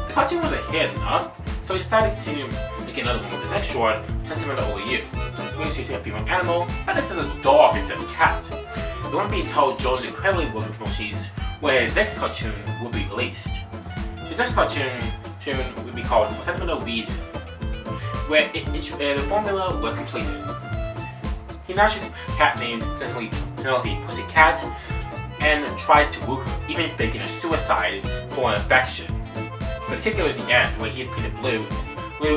The cartoon was a hit enough, so he decided to continue making another one with his next short, Sentimental OU. He was chasing a female animal, and this is a dog instead of a cat. It wouldn't be until Jones' incredibly worked with Mochis where his next cartoon would be released. His next cartoon would be called For Sentimental Reason, where the formula was completed. He now chases a cat named Penelope Pussycat and tries to woo her, even faking a suicide for an affection. But the kicker is the end, where he is painted blue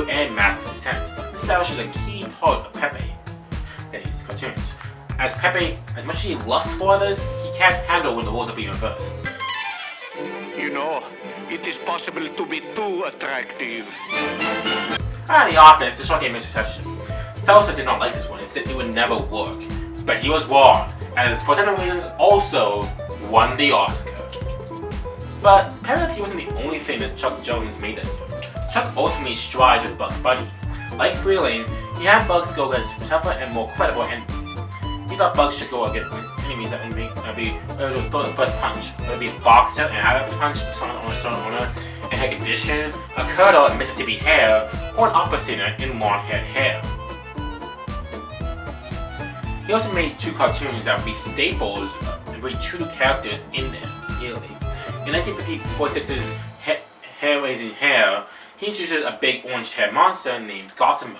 and masks his scent. This establishes a key part of Pepe in his cartoons. As Pepe, as much as he lusts for others, he can't handle when the roles are being reversed. You know, it is possible to be too attractive. In the office, the short gave mixed reception. Salsa did not like this one and said it would never work. But he was wrong, as For Sentimental Reasons also won the Oscar. But Penelope wasn't the only thing that Chuck Jones made that year. Chuck also made strides with Bugs Bunny. Like Freeling, he had Bugs go against tougher and more credible enemies. He thought Bugs should go against enemies that would throw the first punch. Whether it be a boxer, an Arab punch, a son owner, a hair condition, a curdle in Mississippi hair, or an opera singer in long-haired hair. He also made two cartoons that would be staples and bring true characters in them yearly. In 1946's Hair-Raising Hair, he introduces a big orange-haired monster named Gossamer.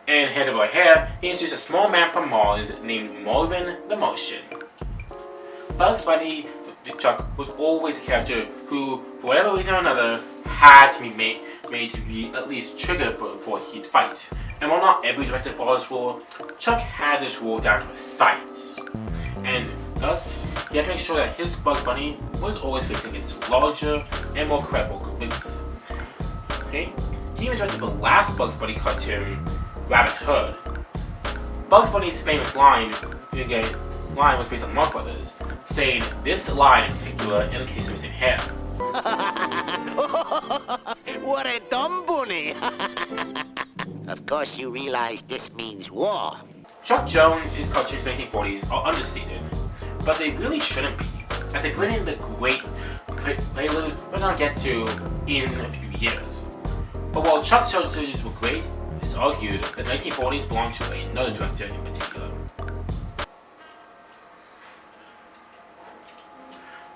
In Head Over Hair, he introduced a small man from Mars named Marvin the Martian. Bugs Bunny Chuck was always a character who, for whatever reason or another, had to be made to be at least triggered before he'd fight. And while not every director follows this rule, Chuck had this rule down to a science. And thus, he had to make sure that his Bugs Bunny was always facing against larger and more credible groups. Okay? He even directed the last Bugs Bunny cartoon, Rabbit Hood. Bugs Bunny's famous line was based on Marx Brothers, saying this line in particular indicates the missing hair. What a dumb bunny! Of course you realize this means war. Chuck Jones' cartoons in the 1940s are understated, but they really shouldn't be, as they blend in the great prelude we're gonna get to in a few years. But while Chuck Jones series were great, it's argued that the 1940s belonged to another director in particular.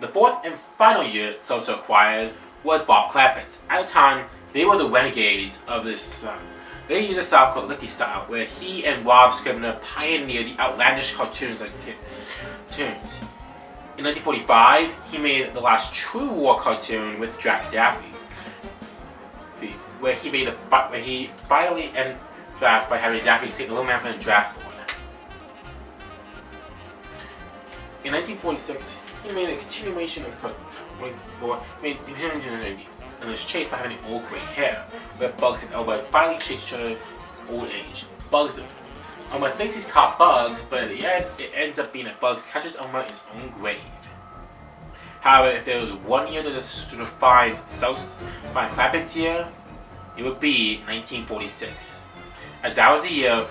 The fourth and final year Seltzer acquired was Bob Clampett's. At the time, they were the renegades of this. They used a style called Licky style, where he and Rob Scribner pioneered the outlandish cartoons like Tunes. In 1945, he made the last true war cartoon with Draft Daffy, where he finally ended draft by having Daffy save the little man from the draft board. In 1946, he made a continuation of and was chased by having old gray hair, where Bugs and Elba finally chase each other old age. Bugs, Elmer thinks he's caught Bugs, but at the end, it ends up being that Bugs catches Elmer in his own grave. However, if there was one year to define Clampett's year, it would be 1946, as that was the year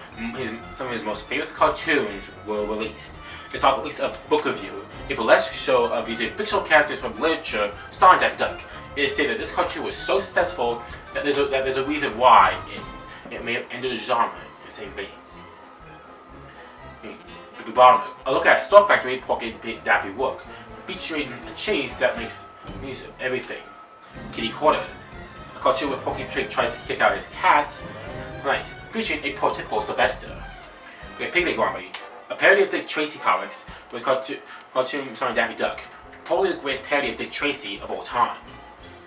some of his most famous cartoons were released. It's at least a book review, a burlesque show of using fictional characters from literature starring Daffy Duck. It is stated that this cartoon was so successful that there's a reason why it may have ended the genre in the same veins. A look at Stuff Factory Porky Pig Daffy work, featuring a chase that makes use of everything. Kitty Corner, a cartoon where Porky Pig tries to kick out his cats, right, featuring a prototypical Sylvester. We have Piglet Army, a parody of Dick Tracy comics with a cartoon starring Daffy Duck, probably the greatest parody of Dick Tracy of all time.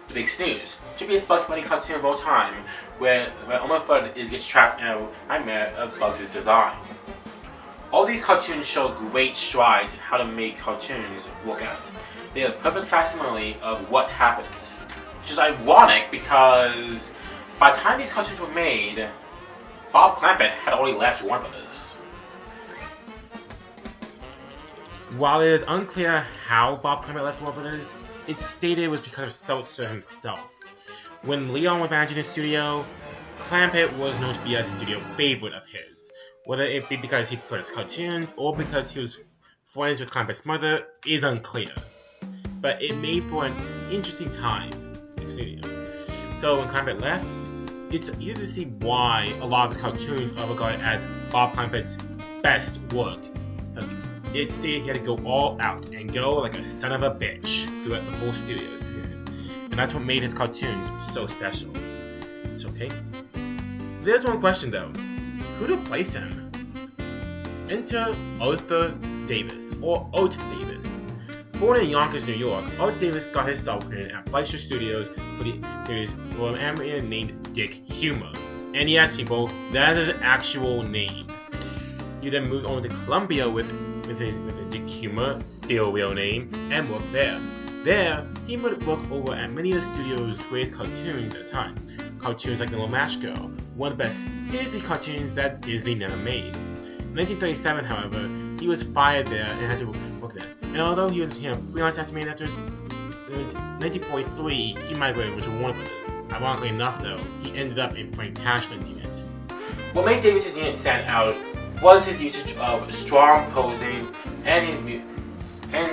The Big Snooze, should be a Bugs Bunny cartoon of all time, where Elmer Fudd gets trapped in a nightmare of Bugs' design. All these cartoons show great strides in how to make cartoons work out. They are a perfect facsimile of what happens, which is ironic because by the time these cartoons were made, Bob Clampett had already left Warner Brothers. While it is unclear how Bob Clampett left Warner Brothers, it's stated it was because of Seltzer himself. When Leon was managing the studio, Clampett was known to be a studio favorite of his. Whether it be because he preferred his cartoons or because he was friends with Clampett's mother is unclear. But it made for an interesting time in the studio. So when Clampett left, it's easy to see why a lot of his cartoons are regarded as Bob Clampett's best work. It stated he had to go all out and go like a son of a bitch throughout the whole studio experience. And that's what made his cartoons so special. It's okay. There's one question though. Who to replace him? Enter Arthur Davis, or Art Davis. Born in Yonkers, New York, Art Davis got his start working at Fleischer Studios for the series for an animator named Dick Humor. And yes, people, that is his actual name. He then moved on to Columbia with Dick Humor, still real name, and worked there. There, he would work over at many of the studio's greatest cartoons at the time. Cartoons like The Little Match Girl, one of the best Disney cartoons that Disney never made. In 1937, however, he was fired there and had to work there. And although he was freelance animator after 1943, he migrated over to Warner Brothers. Ironically enough, though, he ended up in Frank Tashling's unit. What made Davis's unit stand out was his usage of strong posing and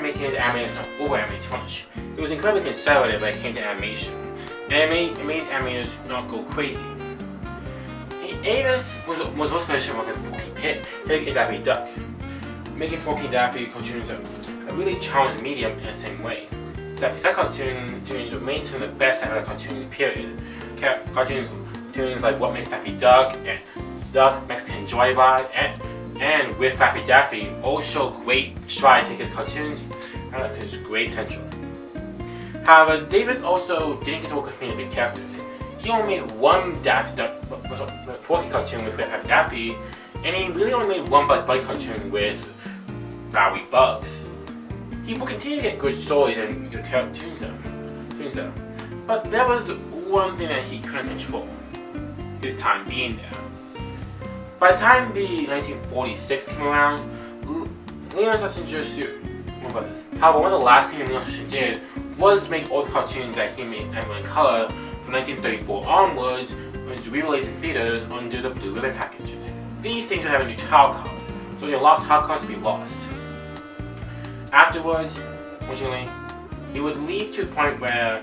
making his animators not over-animate too much. It was incredibly conservative when it came to animation, and it made animators not go crazy. Davis was most familiar with Porky Pig and Daffy Duck, making Porky and Daffy cartoons a really challenging medium in the same way. Daffy Duck cartoons remain some of the best animated cartoons, period. Cartoons like What Makes Daffy Duck and Duck, Mexican Joyride, and With Rappy Daffy all show great strides to his cartoons and to his great potential. However, Davis also didn't get to work with many big characters. He only made one Porky cartoon with Rappy Daffy, and he really only made one Bugs Bunny cartoon with Bowie Bugs. He will continue to get good stories and good cartoons though. But there was one thing that he couldn't control: his time being there. By the time the 1946 came around, Leon introduced Warner Brothers. However, one of the last things Leon did was make all the cartoons that he made in color from 1934 onwards, when it was re-released in theaters under the Blue Ribbon packages. These things would have a new title card. causing a lot of title cards to be lost. Afterwards, unfortunately, it would lead to the point where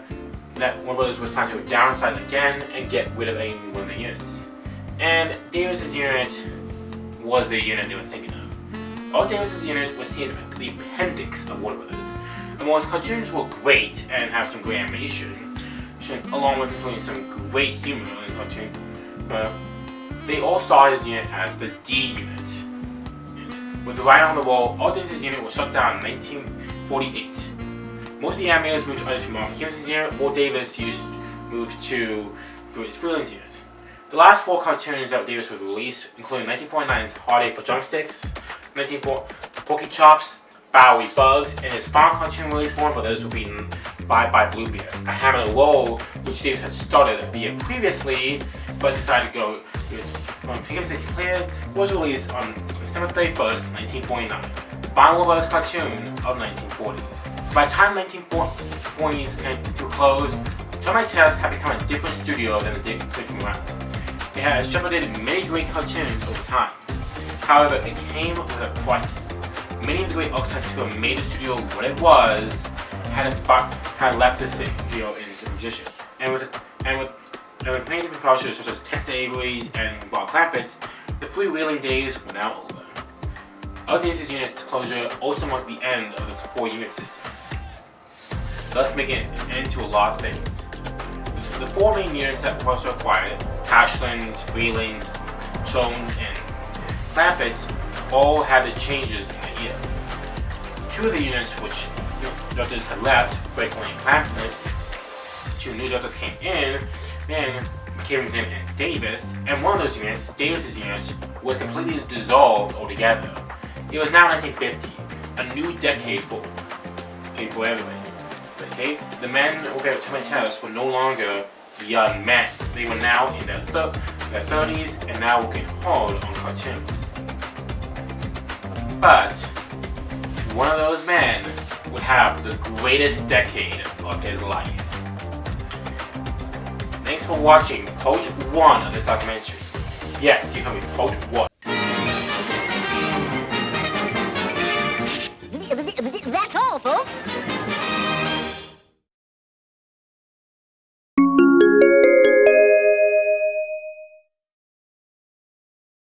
that Warner Brothers was planning to downsize again and get rid of any one of the units. And Davis's unit was the unit they were thinking of. All Davis's unit was seen as the appendix of Warner Brothers. And while his cartoons were great and have some great animation, along with including some great humor in the cartoon, they all saw his unit as the D unit. With the writing on the wall, all Davis's unit was shut down in 1948. Most of the animators moved either to Mark Gibson's unit or Davis moved to his freelance unit. The last 4 cartoons that Davis would release, including 1949's Hard Day for Drumsticks, 1940 Porky Chops, Bowery Bugs, and his final cartoon release for Warner Brothers would be Bye Bye Bluebeard, a ham and a roll which Davis had started the year previously, but decided to go with Gibson Clear, was released on December 31st, 1949. Final Warner Brothers cartoon of 1940s. By the time 1940s came to a close, Tom Tales had become a different studio than the Davis came around. It had shepherded many great cartoons over time. However, it came with a price. Many of the great archetypes who had made the studio what it was had left the studio in the position. And with many different publishers such as Tex Avery's and Bob Clampett's, the freewheeling days were now over. Other Davis' unit closure also marked the end of the 4-unit system, thus making an end to a lot of things. The 4 main units that were also acquired, Ashland's, Freeland's, Jones, and Clampett's, all had the changes in the year. 2 of the units which directors had left, Franklin and Clampett, 2 new directors came in, and Gibson and Davis, and one of those units, Davis's unit, was completely dissolved altogether. It was now 1950, a new decade for everybody. Okay? The men who were Tom Tales were no longer young men. They were now in their 30s and now working hard on cartoons. But one of those men would have the greatest decade of his life. Thanks for watching part 1 of this documentary. Yes, you can be part 1.